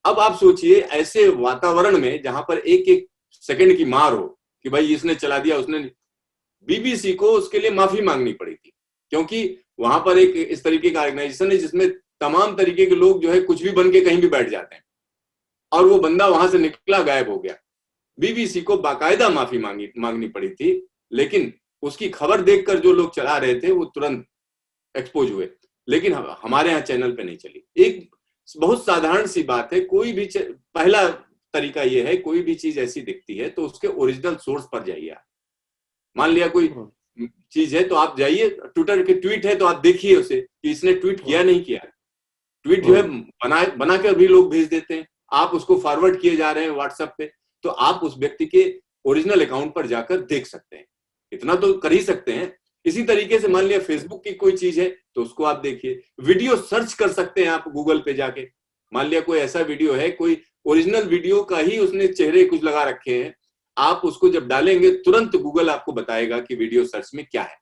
अब आप सोचिए ऐसे वातावरण में जहां पर एक एक सेकंड की मार हो कि भाई इसने चला दिया उसने, बीबीसी को उसके लिए माफी मांगनी पड़ी थी, क्योंकि वहां पर एक इस तरीके का ऑर्गेनाइजेशन है जिसमें तमाम तरीके के लोग जो है कुछ भी बन के कहीं भी बैठ जाते हैं, और वो बंदा वहां से निकला गायब हो गया। बीबीसी को बाकायदा माफी मांगनी पड़ी थी, लेकिन उसकी खबर देखकर जो लोग चला रहे थे वो तुरंत एक्सपोज हुए, लेकिन हमारे यहाँ चैनल पे नहीं चली। एक बहुत साधारण सी बात है, कोई भी पहला तरीका ये है, कोई भी चीज ऐसी दिखती है तो उसके ओरिजिनल सोर्स पर जाइए आप। मान लिया कोई चीज है तो आप जाइए, ट्विटर के ट्वीट है तो आप देखिए उसे कि इसने ट्वीट किया नहीं किया। ट्वीट जो है बना कर भी लोग भेज देते हैं, आप उसको फॉरवर्ड किए जा रहे हैं व्हाट्सएप पे, तो आप उस व्यक्ति के ओरिजिनल अकाउंट पर जाकर देख सकते हैं, इतना तो कर ही सकते हैं। इसी तरीके से मान लिया फेसबुक की कोई चीज है तो उसको आप देखिए, वीडियो सर्च कर सकते हैं आप गूगल पे जाके। मान लिया कोई ऐसा वीडियो है, कोई ओरिजिनल वीडियो का ही उसने चेहरे कुछ लगा रखे हैं, आप उसको जब डालेंगे तुरंत गूगल आपको बताएगा कि वीडियो सर्च में क्या है।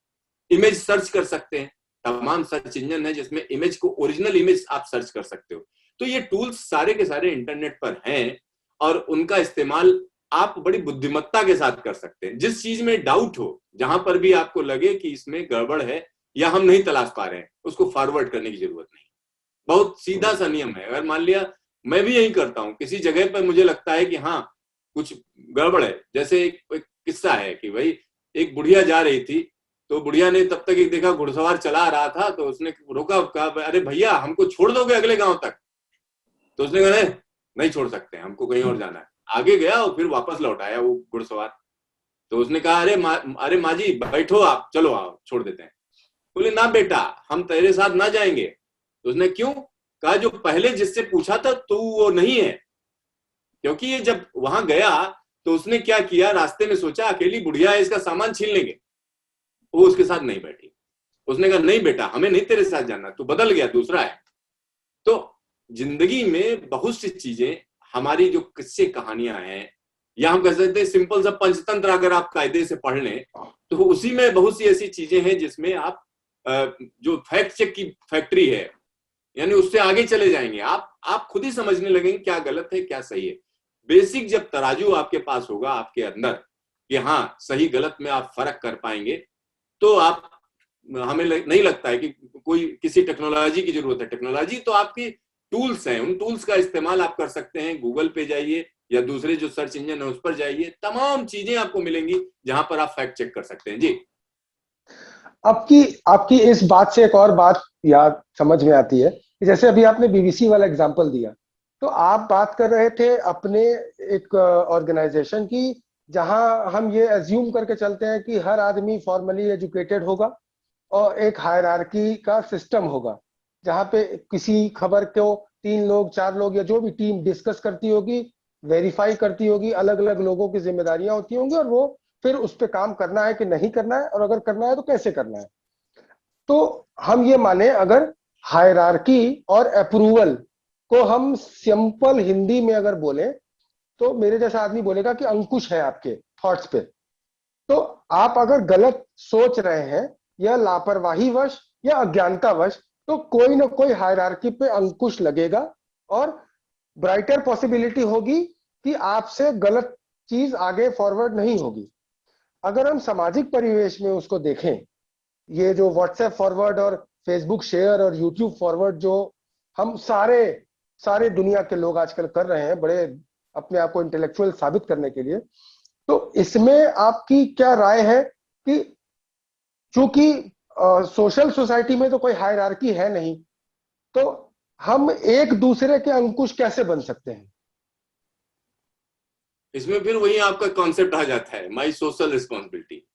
इमेज सर्च कर सकते हैं, तमाम सर्च इंजन है जिसमें इमेज को, ओरिजिनल इमेज आप सर्च कर सकते हो। तो ये टूल्स सारे के सारे इंटरनेट पर हैं और उनका इस्तेमाल आप बड़ी बुद्धिमत्ता के साथ कर सकते हैं। जिस चीज में डाउट हो, जहां पर भी आपको लगे कि इसमें गड़बड़ है या हम नहीं तलाश पा रहे हैं, उसको फॉरवर्ड करने की जरूरत नहीं। बहुत सीधा सा नियम है। अगर मान लिया मैं भी यही करता हूं, किसी जगह पर मुझे लगता है कि हाँ कुछ गड़बड़ है, जैसे एक किस्सा है कि भाई एक बुढ़िया जा रही थी, तो बुढ़िया ने तब तक एक देखा घुड़सवार चला आ रहा था, तो उसने रोका, कहा अरे भैया हमको छोड़ दोगे अगले गांव तक? तो उसने कहा नहीं छोड़ सकते, हमको कहीं और जाना है। आगे गया और फिर वापस लौट आया वो घुड़सवार। तो उसने कहा अरे माँ जी बैठो, आप चलो आओ छोड़ देते हैं। बोले ना बेटा हम तेरे साथ ना जाएंगे। तो उसने क्यों? कहा जो पहले जिससे पूछा था तो वो नहीं है। क्योंकि ये जब वहां गया तो उसने क्या किया, रास्ते में सोचा अकेली बुढ़िया है, इसका सामान छीन लेंगे, वो उसके साथ नहीं बैठी। उसने कहा नहीं बेटा हमें नहीं तेरे साथ जाना, तू बदल गया, दूसरा है। तो जिंदगी में बहुत सी चीजें, हमारी जो किस्से कहानियां हैं, या हम कह सकते हैं सिंपल सा पंचतंत्र अगर आप कायदे से पढ़ लें तो उसी में बहुत सी ऐसी चीजें हैं जिसमें आप जो फैक्ट चेक की फैक्ट्री है, यानी उससे आगे चले जाएंगे। आप खुद ही समझने लगेंगे क्या गलत है क्या सही है। बेसिक जब तराजू आपके पास होगा आपके अंदर कि हाँ सही गलत में आप फर्क कर पाएंगे, तो आप, हमें नहीं लगता है कि कोई किसी टेक्नोलॉजी की जरूरत है। टेक्नोलॉजी तो आपकी टूल्स हैं, उन टूल्स का इस्तेमाल आप कर सकते हैं। गूगल पे जाइए या दूसरे जो सर्च इंजन है उस पर जाइए, तमाम चीजें आपको मिलेंगी जहां पर आप फैक्ट चेक कर सकते हैं। जी, आपकी इस बात से एक और बात याद समझ में आती है कि जैसे अभी आपने बीबीसी वाला एग्जांपल दिया, तो आप बात कर रहे थे अपने एक ऑर्गेनाइजेशन की, जहां हम ये एज्यूम करके चलते हैं कि हर आदमी फॉर्मली एजुकेटेड होगा और एक हायरार्की का सिस्टम होगा, जहां पे किसी खबर को 3 लोग 4 लोग या जो भी टीम डिस्कस करती होगी, वेरीफाई करती होगी, अलग अलग लोगों की जिम्मेदारियां होती होंगी और वो फिर उस पर काम करना है कि नहीं करना है, और अगर करना है तो कैसे करना है। तो हम ये माने अगर हायरार्की और अप्रूवल को हम सिंपल हिंदी में अगर बोले, तो मेरे जैसा आदमी बोलेगा कि अंकुश है आपके थॉट्स पे। तो आप अगर गलत सोच रहे हैं या लापरवाहीवश या अज्ञानतावश, तो कोई ना कोई हायरार्की पे अंकुश लगेगा और ब्राइटर पॉसिबिलिटी होगी कि आपसे गलत चीज आगे फॉरवर्ड नहीं होगी। अगर हम सामाजिक परिवेश में उसको देखें, ये जो व्हाट्सएप फॉरवर्ड और फेसबुक शेयर और यूट्यूब फॉरवर्ड जो हम सारे दुनिया के लोग आजकल कर रहे हैं, बड़े अपने आप को इंटेलेक्चुअल साबित करने के लिए, तो इसमें आपकी क्या राय है कि चूंकि सोशल सोसाइटी में तो कोई हायरार्की है नहीं, तो हम एक दूसरे के अंकुश कैसे बन सकते हैं? इसमें फिर वही आपका कॉन्सेप्ट आ जाता है, माई सोशल रिस्पॉन्सिबिलिटी।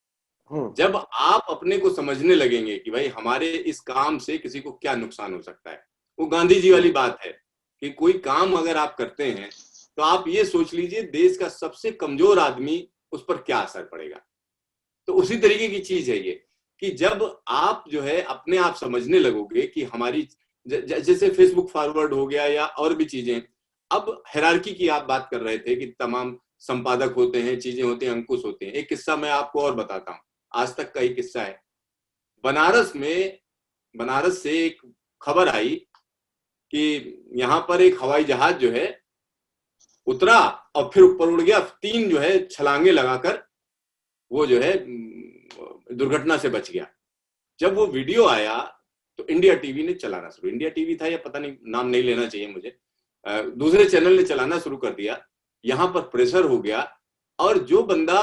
जब आप अपने को समझने लगेंगे कि भाई हमारे इस काम से किसी को क्या नुकसान हो सकता है, वो गांधी जी वाली बात है कि कोई काम अगर आप करते हैं तो आप ये सोच लीजिए देश का सबसे कमजोर आदमी, उस पर क्या असर पड़ेगा। तो उसी तरीके की चीज है ये कि जब आप जो है अपने आप समझने लगोगे कि हमारी, जैसे फेसबुक फॉरवर्ड हो गया या और भी चीजें, अब हायरार्की की आप बात कर रहे थे कि तमाम संपादक होते हैं, चीजें होती हैं, अंकुश होते हैं। एक किस्सा मैं आपको और बताता हूँ, आज तक का ही किस्सा है। बनारस से एक खबर आई कि यहाँ पर एक हवाई जहाज जो है उतरा और फिर ऊपर उड़ गया, 3 जो है छलांगे लगाकर वो जो है दुर्घटना से बच गया। जब वो वीडियो आया तो इंडिया टीवी ने चलाना शुरू, इंडिया टीवी था या पता नहीं, नाम नहीं लेना चाहिए मुझे, दूसरे चैनल ने चलाना शुरू कर दिया। यहां पर प्रेशर हो गया और जो बंदा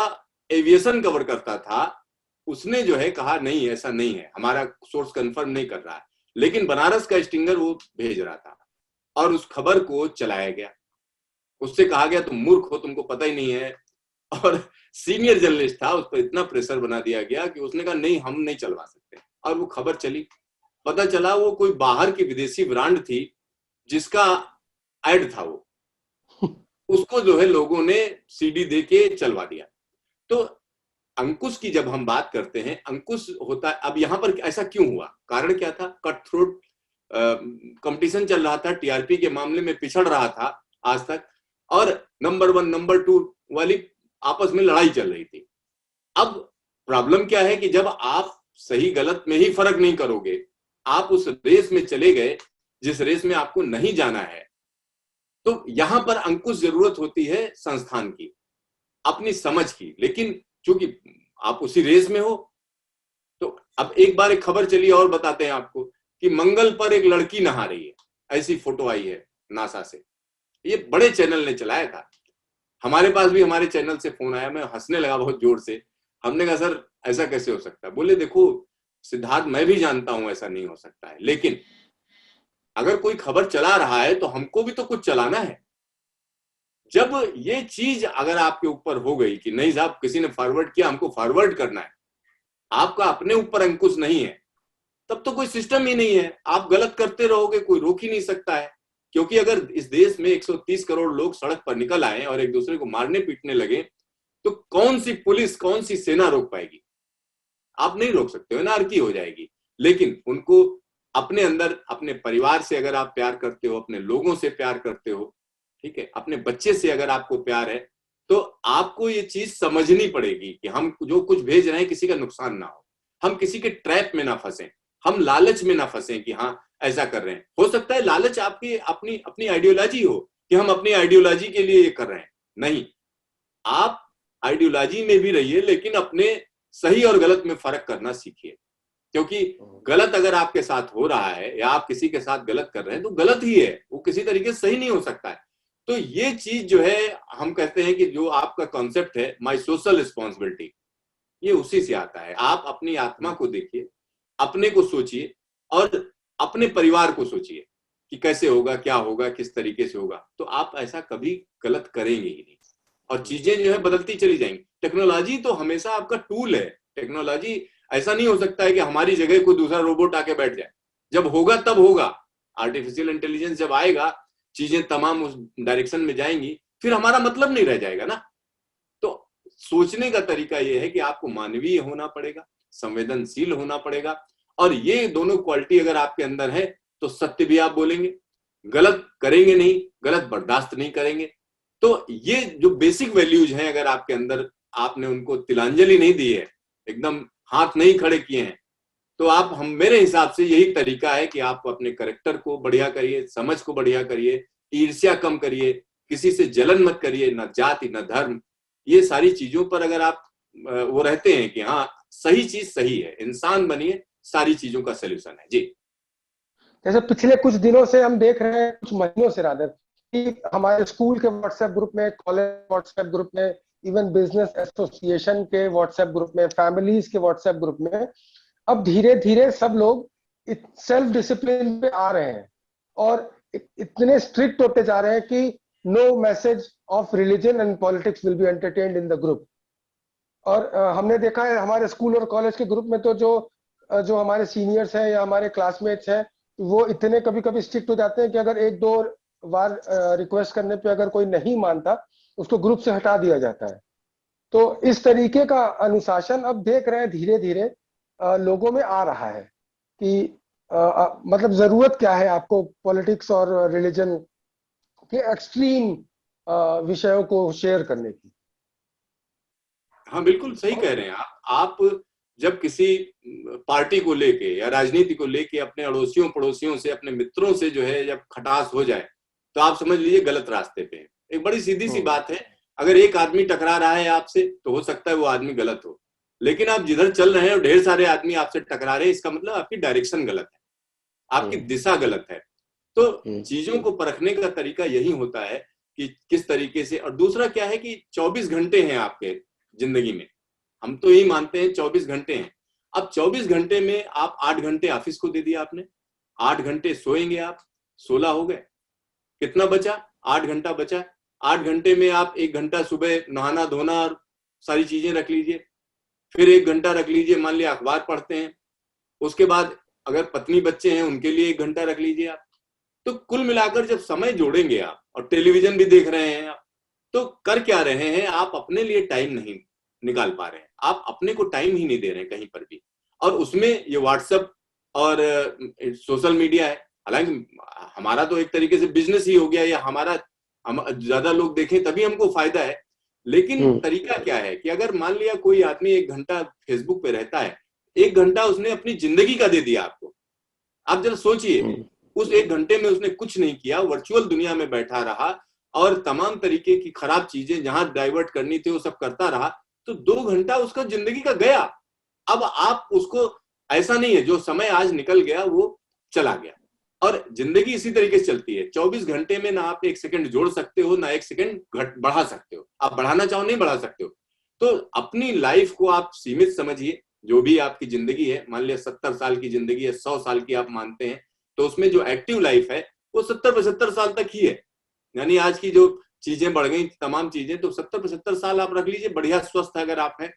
एविएशन कवर करता था उसने जो है कहा नहीं ऐसा नहीं है, हमारा सोर्स कंफर्म नहीं कर रहा है, लेकिन बनारस का स्टिंगर वो भेज रहा था और उस खबर को चलाया गया। उससे कहा गया तुम मूर्ख हो, तुमको पता ही नहीं है। और सीनियर जर्नलिस्ट था, उस पर इतना प्रेशर बना दिया गया कि उसने कहा नहीं हम नहीं चलवा सकते, और वो खबर चली। पता चला वो कोई बाहर की विदेशी ब्रांड थी जिसका एड था, वो उसको जो है लोगों ने सीडी दे के चलवा दिया। तो अंकुश की जब हम बात करते हैं, अंकुश होता है, अब यहां पर ऐसा क्यों हुआ, कारण क्या था? कट थ्रोट कंपटीशन चल रहा था, टीआरपी के मामले में पिछड़ रहा था आज तक, और नंबर 1 नंबर 2 वाली आपस में लड़ाई चल रही थी। अब प्रॉब्लम क्या है कि जब आप सही गलत में ही फर्क नहीं करोगे, आप उस रेस में चले गए जिस रेस में आपको नहीं जाना है, तो यहां पर अंकुश जरूरत होती है संस्थान की, अपनी समझ की। लेकिन चूंकि आप उसी रेस में हो, तो अब एक बार एक खबर चली और बताते हैं आपको कि मंगल पर एक लड़की नहा रही है, ऐसी फोटो आई है नासा से, ये बड़े चैनल ने चलाया था। हमारे पास भी हमारे चैनल से फोन आया, मैं हंसने लगा बहुत जोर से। हमने कहा सर ऐसा कैसे हो सकता है? बोले देखो सिद्धार्थ, मैं भी जानता हूं ऐसा नहीं हो सकता है, लेकिन अगर कोई खबर चला रहा है तो हमको भी तो कुछ चलाना है। जब ये चीज अगर आपके ऊपर हो गई कि नहीं साहब किसी ने फॉरवर्ड किया, हमको फॉरवर्ड करना है, आपका अपने ऊपर अंकुश नहीं है, तब तो कोई सिस्टम ही नहीं है। आप गलत करते रहोगे, कोई रोक ही नहीं सकता है। क्योंकि अगर इस देश में 130 करोड़ लोग सड़क पर निकल आए और एक दूसरे को मारने पीटने लगे, तो कौन सी पुलिस, कौन सी सेना रोक पाएगी? आप नहीं रोक सकते हो, एनार्की हो जाएगी। लेकिन उनको अपने अंदर, अपने परिवार से अगर आप प्यार करते हो, अपने लोगों से प्यार करते हो, ठीक है, अपने बच्चे से अगर आपको प्यार है, तो आपको ये चीज समझनी पड़ेगी कि हम जो कुछ भेज रहे हैं किसी का नुकसान ना हो, हम किसी के ट्रैप में ना फंसे, हम लालच में ना फंसे कि हाँ ऐसा कर रहे हैं। हो सकता है लालच आपकी अपनी अपनी आइडियोलॉजी हो कि हम अपनी आइडियोलॉजी के लिए ये कर रहे हैं, नहीं, आप आइडियोलॉजी में भी रहिए लेकिन अपने सही और गलत में फर्क करना सीखिए। क्योंकि गलत अगर आपके साथ हो रहा है या आप किसी के साथ गलत कर रहे हैं तो गलत ही है, वो किसी तरीके से सही नहीं हो सकता है। तो ये चीज जो है, हम कहते हैं कि जो आपका कॉन्सेप्ट है माई सोशल रिस्पॉन्सिबिलिटी, ये उसी से आता है। आप अपनी आत्मा को देखिए, अपने को सोचिए और अपने परिवार को सोचिए कि कैसे होगा, क्या होगा, किस तरीके से होगा, तो आप ऐसा कभी गलत करेंगे ही नहीं। और चीजें जो है बदलती चली जाएंगी। टेक्नोलॉजी तो हमेशा आपका टूल है। टेक्नोलॉजी ऐसा नहीं हो सकता है कि हमारी जगह कोई दूसरा रोबोट आके बैठ जाए। जब होगा तब होगा, आर्टिफिशियल इंटेलिजेंस जब आएगा, चीजें तमाम उस डायरेक्शन में जाएंगी, फिर हमारा मतलब नहीं रह जाएगा ना। तो सोचने का तरीका यह है कि आपको मानवीय होना पड़ेगा, संवेदनशील होना पड़ेगा, और ये दोनों क्वालिटी अगर आपके अंदर है तो सत्य भी आप बोलेंगे, गलत करेंगे नहीं, गलत बर्दाश्त नहीं करेंगे। तो ये जो बेसिक वैल्यूज हैं, अगर आपके अंदर आपने उनको तिलांजलि नहीं दी है, एकदम हाथ नहीं खड़े किए हैं, तो आप, हम, मेरे हिसाब से यही तरीका है कि आप अपने कैरेक्टर को बढ़िया करिए, समझ को बढ़िया करिए, ईर्ष्या कम करिए, किसी से जलन मत करिए, न जाति न धर्म, ये सारी चीजों पर अगर आप वो रहते हैं कि हाँ सही चीज सही है, इंसान बनिए, सारी चीजों का सोल्यूशन है। जी, जैसे पिछले कुछ दिनों से हम देख रहे हैं, कुछ महीनों से रादर, कि हमारे स्कूल के व्हाट्सएप ग्रुप में, कॉलेज व्हाट्सएप ग्रुप में, इवन बिजनेस एसोसिएशन के व्हाट्सएप ग्रुप में, फैमिलीज के व्हाट्सएप ग्रुप में, अब धीरे धीरे सब लोग सेल्फ डिसिप्लिन पे आ रहे हैं और इतने स्ट्रिक्ट होते जा रहे हैं कि no message of religion and politics will be entertained in the group. और हमने देखा है हमारे स्कूल और कॉलेज के ग्रुप में तो जो हमारे सीनियर्स हैं या हमारे क्लासमेट्स हैं, वो इतने कभी कभी स्ट्रिक्ट हो जाते हैं कि अगर एक दो बार रिक्वेस्ट करने पे अगर कोई नहीं मानता, उसको ग्रुप से हटा दिया जाता है। तो इस तरीके का अनुशासन अब देख रहे हैं धीरे धीरे लोगों में आ रहा है कि मतलब जरूरत क्या है आपको पॉलिटिक्स और रिलीजन के एक्सट्रीम विषयों को शेयर करने की। हाँ बिल्कुल सही कह रहे हैं आप जब किसी पार्टी को लेके या राजनीति को लेके अपने अड़ोसियों पड़ोसियों से, अपने मित्रों से जो है जब खटास हो जाए, तो आप समझ लीजिए गलत रास्ते पे है। एक बड़ी सीधी सी बात है, अगर एक आदमी टकरा रहा है आपसे तो हो सकता है वो आदमी गलत हो, लेकिन आप जिधर चल रहे हैं और ढेर सारे आदमी आपसे टकरा रहे हैं, इसका मतलब आपकी डायरेक्शन गलत है, आपकी दिशा गलत है। तो चीजों को परखने का तरीका यही होता है कि किस तरीके से। और दूसरा क्या है कि 24 घंटे हैं आपके जिंदगी में, हम तो यही मानते हैं 24 घंटे हैं। अब 24 घंटे में आप 8 घंटे ऑफिस को दे दिया आपने, 8 घंटे सोएंगे आप, 16 हो गए, कितना बचा? 8 घंटा बचा। 8 घंटे में आप 1 घंटा सुबह नहाना धोना और सारी चीजें रख लीजिए, फिर 1 घंटा रख लीजिए, मान लिया अखबार पढ़ते हैं, उसके बाद अगर पत्नी बच्चे हैं उनके लिए 1 घंटा रख लीजिए आप। तो कुल मिलाकर जब समय जोड़ेंगे आप, और टेलीविजन भी देख रहे हैं आप, तो कर क्या रहे हैं आप? अपने लिए टाइम नहीं निकाल पा रहे हैं, आप अपने को टाइम ही नहीं दे रहे हैं कहीं पर भी। और उसमें ये व्हाट्सएप और सोशल मीडिया है, हालांकि हमारा तो एक तरीके से बिजनेस ही हो गया, या हमारा हम ज्यादा लोग देखें तभी हमको फायदा है। लेकिन तरीका क्या है कि अगर मान लिया कोई आदमी 1 घंटा फेसबुक पे रहता है, 1 घंटा उसने अपनी जिंदगी का दे दिया आपको। आप जरा सोचिए, उस 1 घंटे में उसने कुछ नहीं किया, वर्चुअल दुनिया में बैठा रहा और तमाम तरीके की खराब चीजें जहां डाइवर्ट करनी थी वो सब करता रहा, तो 2 घंटा उसका जिंदगी का गया। अब आप उसको, ऐसा नहीं है जो समय आज निकल गया वो चला गया। और जिंदगी इसी तरीके से चलती है, 24 घंटे में ना आप 1 सेकंड जोड़ सकते हो, ना 1 सेकंड बढ़ा सकते हो। आप बढ़ाना चाहो नहीं बढ़ा सकते हो। तो अपनी लाइफ को आप सीमित समझिए, जो भी आपकी जिंदगी है, मान लिया 70 साल की जिंदगी है, 100 साल की आप मानते हैं, तो उसमें जो एक्टिव लाइफ है वो 70-75 साल तक ही है। यानी आज की जो चीजें बढ़ गई तमाम चीजें, तो 70-75 साल आप रख लीजिए, बढ़िया स्वस्थ अगर आप हैं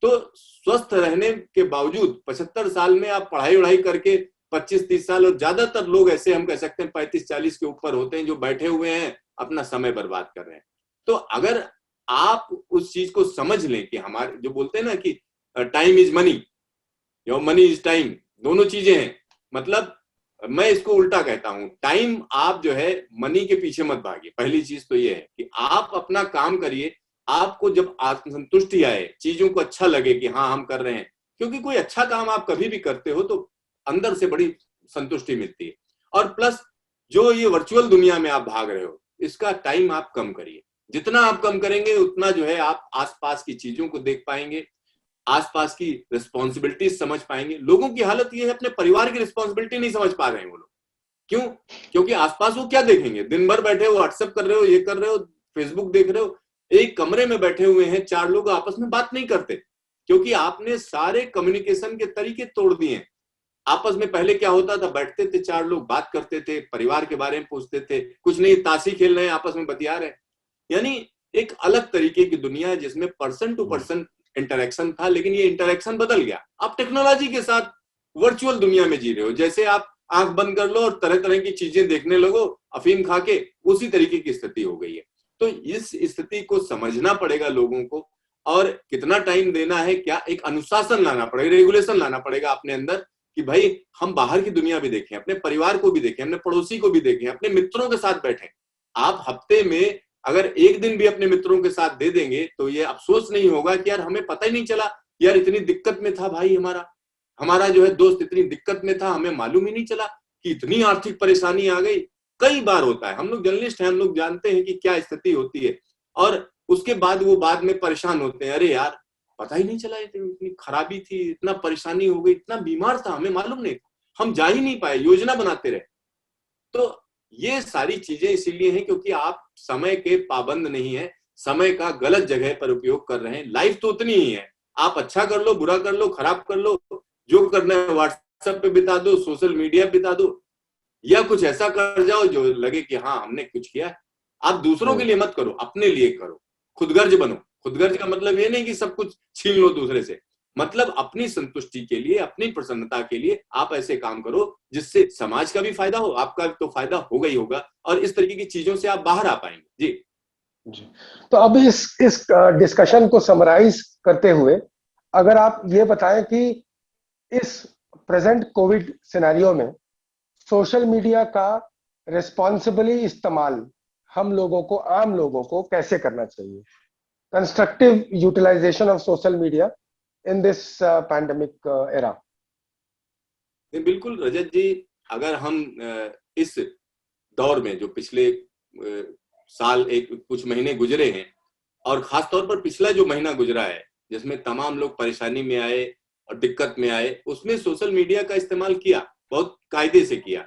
तो। स्वस्थ रहने के बावजूद 75 साल में आप पढ़ाई वढ़ाई करके 25-30 साल, और ज्यादातर लोग ऐसे हम कह सकते हैं 35-40 के ऊपर होते हैं जो बैठे हुए हैं अपना समय बर्बाद कर रहे हैं। तो अगर आप उस चीज को समझ लें कि हमारे जो बोलते हैं ना कि time is money, your money is time, दोनों चीजें हैं। मतलब मैं इसको उल्टा कहता हूं, टाइम आप जो है मनी के पीछे मत भागिए। पहली चीज तो ये है कि आप अपना काम करिए, आपको जब आत्मसंतुष्टि आए, चीजों को अच्छा लगे कि हाँ हम कर रहे हैं, क्योंकि कोई अच्छा काम आप कभी भी करते हो तो अंदर से बड़ी संतुष्टि मिलती है। और प्लस जो ये वर्चुअल दुनिया में आप भाग रहे हो, इसका टाइम आप कम करिए। जितना आप कम करेंगे उतना जो है आप आसपास की चीजों को देख पाएंगे, आसपास की रिस्पॉन्सिबिलिटीज समझ पाएंगे। लोगों की हालत ये है, अपने परिवार की रिस्पॉन्सिबिलिटी नहीं समझ पा रहे हैं वो लोग। क्यों? क्योंकि आसपास वो क्या देखेंगे? दिन भर बैठे हो, व्हाट्सएप कर रहे हो, ये कर रहे हो, फेसबुक देख रहे हो, एक कमरे में बैठे हुए हैं, 4 लोग आपस में बात नहीं करते, क्योंकि आपने सारे कम्युनिकेशन के तरीके तोड़ दिए। आपस में पहले क्या होता था, बैठते थे 4 लोग, बात करते थे, परिवार के बारे में पूछते थे, कुछ नहीं ताशी खेल रहे हैं, आपस में बतिया रहे हैं। यानी एक अलग तरीके की दुनिया है जिसमें पर्सन टू पर्सन इंटरेक्शन था, लेकिन ये इंटरेक्शन बदल गया। आप टेक्नोलॉजी के साथ वर्चुअल दुनिया में जी रहे हो, जैसे आप आंख बंद कर लो और तरह तरह की चीजें देखने लगो अफीम खा के, उसी तरीके की स्थिति हो गई है। तो इस स्थिति को समझना पड़ेगा लोगों को, और कितना टाइम देना है, क्या एक अनुशासन लाना पड़ेगा, रेगुलेशन लाना पड़ेगा अपने अंदर कि भाई हम बाहर की दुनिया भी देखें, अपने परिवार को भी देखें, अपने पड़ोसी को भी देखें, अपने मित्रों के साथ बैठें। आप हफ्ते में अगर 1 दिन भी अपने मित्रों के साथ दे देंगे तो ये अफसोस नहीं होगा कि यार हमें पता ही नहीं चला, यार इतनी दिक्कत में था भाई, हमारा जो है दोस्त इतनी दिक्कत में था, हमें मालूम ही नहीं चला कि इतनी आर्थिक परेशानी आ गई। कई बार होता है, हम लोग जर्नलिस्ट हैं, हम लोग जानते हैं कि क्या स्थिति होती है, और उसके बाद वो बाद में परेशान होते हैं, अरे यार पता ही नहीं चला, इतनी खराबी थी, इतना परेशानी हो गई, इतना बीमार था, हमें मालूम नहीं, हम जा ही नहीं पाए, योजना बनाते रहे। तो ये सारी चीजें इसीलिए हैं क्योंकि आप समय के पाबंद नहीं है, समय का गलत जगह पर उपयोग कर रहे हैं। लाइफ तो उतनी ही है, आप अच्छा कर लो, बुरा कर लो, खराब कर लो, जो करना है व्हाट्सएप पे बिता दो, सोशल मीडिया बिता दो, या कुछ ऐसा कर जाओ जो लगे कि हाँ हमने कुछ किया है। आप दूसरों के लिए मत करो, अपने लिए करो, खुदगर्ज बनो। खुदगर्ज का मतलब ये नहीं कि सब कुछ छीन लो दूसरे से, मतलब अपनी संतुष्टि के लिए, अपनी प्रसन्नता के लिए आप ऐसे काम करो जिससे समाज का भी फायदा हो, आपका तो फायदा होगा ही होगा, और इस तरीके की चीजों से आप बाहर आ पाएंगे। जी। तो अब इस डिस्कशन को समराइज करते हुए अगर आप ये बताएं कि इस प्रेजेंट कोविड सिनेरियो में सोशल मीडिया का रिस्पॉन्सिबली इस्तेमाल हम लोगों को, आम लोगों को कैसे करना चाहिए? Constructive utilization of social media in this pandemic era. बिल्कुल रजत जी, अगर हम इस दौर में जो पिछले साल कुछ महीने गुजरे हैं, और खासतौर पर पिछला जो महीना गुजरा है जिसमें तमाम लोग परेशानी में आए और दिक्कत में आए, उसमें सोशल मीडिया का इस्तेमाल किया, बहुत कायदे से किया।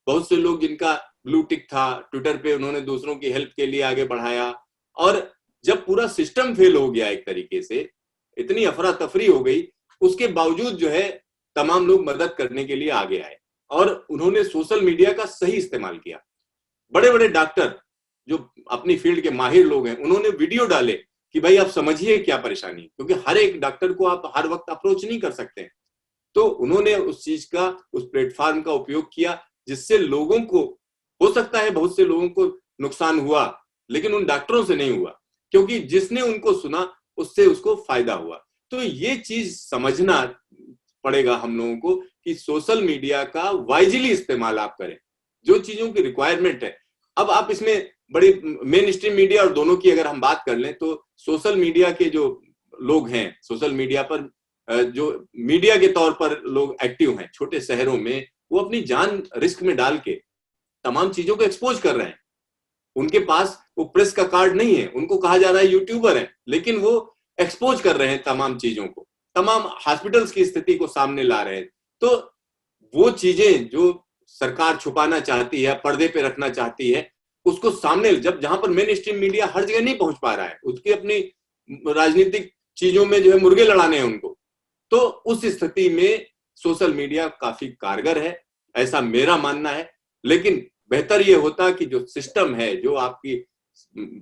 बहुत से लोग जिनका ब्लू टिक था, ट्विटर पे उन्होंने दूसरों की हेल्प के लिए आगे बढ़ाया, और जब पूरा सिस्टम फेल हो गया एक तरीके से, इतनी अफरा तफरी हो गई, उसके बावजूद जो है तमाम लोग मदद करने के लिए आगे आए और उन्होंने सोशल मीडिया का सही इस्तेमाल किया। बड़े बड़े डॉक्टर जो अपनी फील्ड के माहिर लोग हैं, उन्होंने वीडियो डाले कि भाई आप समझिए क्या परेशानी, क्योंकि हर एक डॉक्टर को आप हर वक्त अप्रोच नहीं कर सकते। तो उन्होंने उस चीज का, उस प्लेटफॉर्म का उपयोग किया, जिससे लोगों को, हो सकता है बहुत से लोगों को नुकसान हुआ, लेकिन उन डॉक्टरों से नहीं हुआ, क्योंकि जिसने उनको सुना उससे उसको फायदा हुआ। तो ये चीज समझना पड़ेगा हम लोगों को कि सोशल मीडिया का वाइजली इस्तेमाल आप करें, जो चीजों की रिक्वायरमेंट है। अब आप इसमें बड़ी मेन स्ट्रीम मीडिया और दोनों की अगर हम बात कर लें, तो सोशल मीडिया के जो लोग हैं, सोशल मीडिया पर जो मीडिया के तौर पर लोग एक्टिव हैं छोटे शहरों में, वो अपनी जान रिस्क में डाल के तमाम चीजों को एक्सपोज कर रहे हैं। उनके पास वो प्रेस का कार्ड नहीं है, उनको कहा जा रहा है यूट्यूबर है, लेकिन वो एक्सपोज कर रहे हैं तमाम चीजों को, तमाम हॉस्पिटल्स की स्थिति को सामने ला रहे हैं। तो वो चीजें जो सरकार छुपाना चाहती है, पर्दे पे रखना चाहती है, उसको सामने, जब जहां पर मेन स्ट्रीम मीडिया हर जगह नहीं पहुंच पा रहा है, उसकी अपनी राजनीतिक चीजों में जो है मुर्गे लड़ाने हैं उनको, तो उस स्थिति में सोशल मीडिया काफी कारगर है, ऐसा मेरा मानना है। लेकिन बेहतर ये होता कि जो सिस्टम है, जो आपकी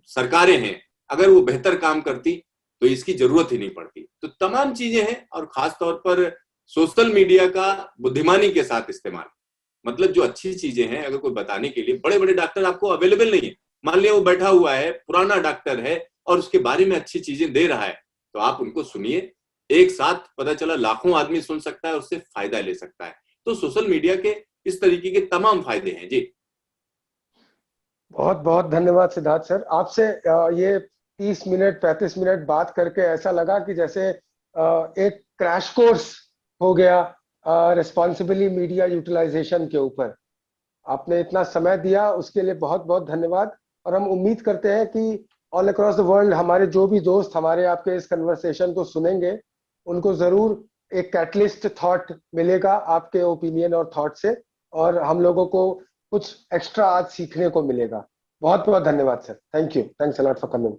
सरकारें हैं, अगर वो बेहतर काम करती तो इसकी जरूरत ही नहीं पड़ती। तो तमाम चीजें हैं, और खास तौर पर सोशल मीडिया का बुद्धिमानी के साथ इस्तेमाल, मतलब जो अच्छी चीजें हैं, अगर कोई बताने के लिए, बड़े बड़े डॉक्टर आपको अवेलेबल नहीं है, मान लिया वो बैठा हुआ है, पुराना डॉक्टर है और उसके बारे में अच्छी चीजें दे रहा है, तो आप उनको सुनिए। एक साथ पता चला लाखों आदमी सुन सकता है, उससे फायदा ले सकता है। तो सोशल मीडिया के इस तरीके के तमाम फायदे हैं जी। बहुत बहुत धन्यवाद सिद्धार्थ सर। आपसे ये 30 मिनट 35 मिनट बात करके ऐसा लगा कि जैसे एक क्रैश कोर्स हो गया रिस्पॉन्सिबली मीडिया यूटिलाइजेशन के ऊपर। आपने इतना समय दिया, उसके लिए बहुत बहुत धन्यवाद। और हम उम्मीद करते हैं कि ऑल अक्रॉस द वर्ल्ड हमारे जो भी दोस्त हमारे आपके इस कन्वर्सेशन को सुनेंगे, उनको जरूर एक कैटलिस्ट थॉट मिलेगा आपके ओपिनियन और थॉट से, और हम लोगों को कुछ एक्स्ट्रा आज सीखने को मिलेगा। बहुत बहुत धन्यवाद sir. Thank you, thanks a lot for coming.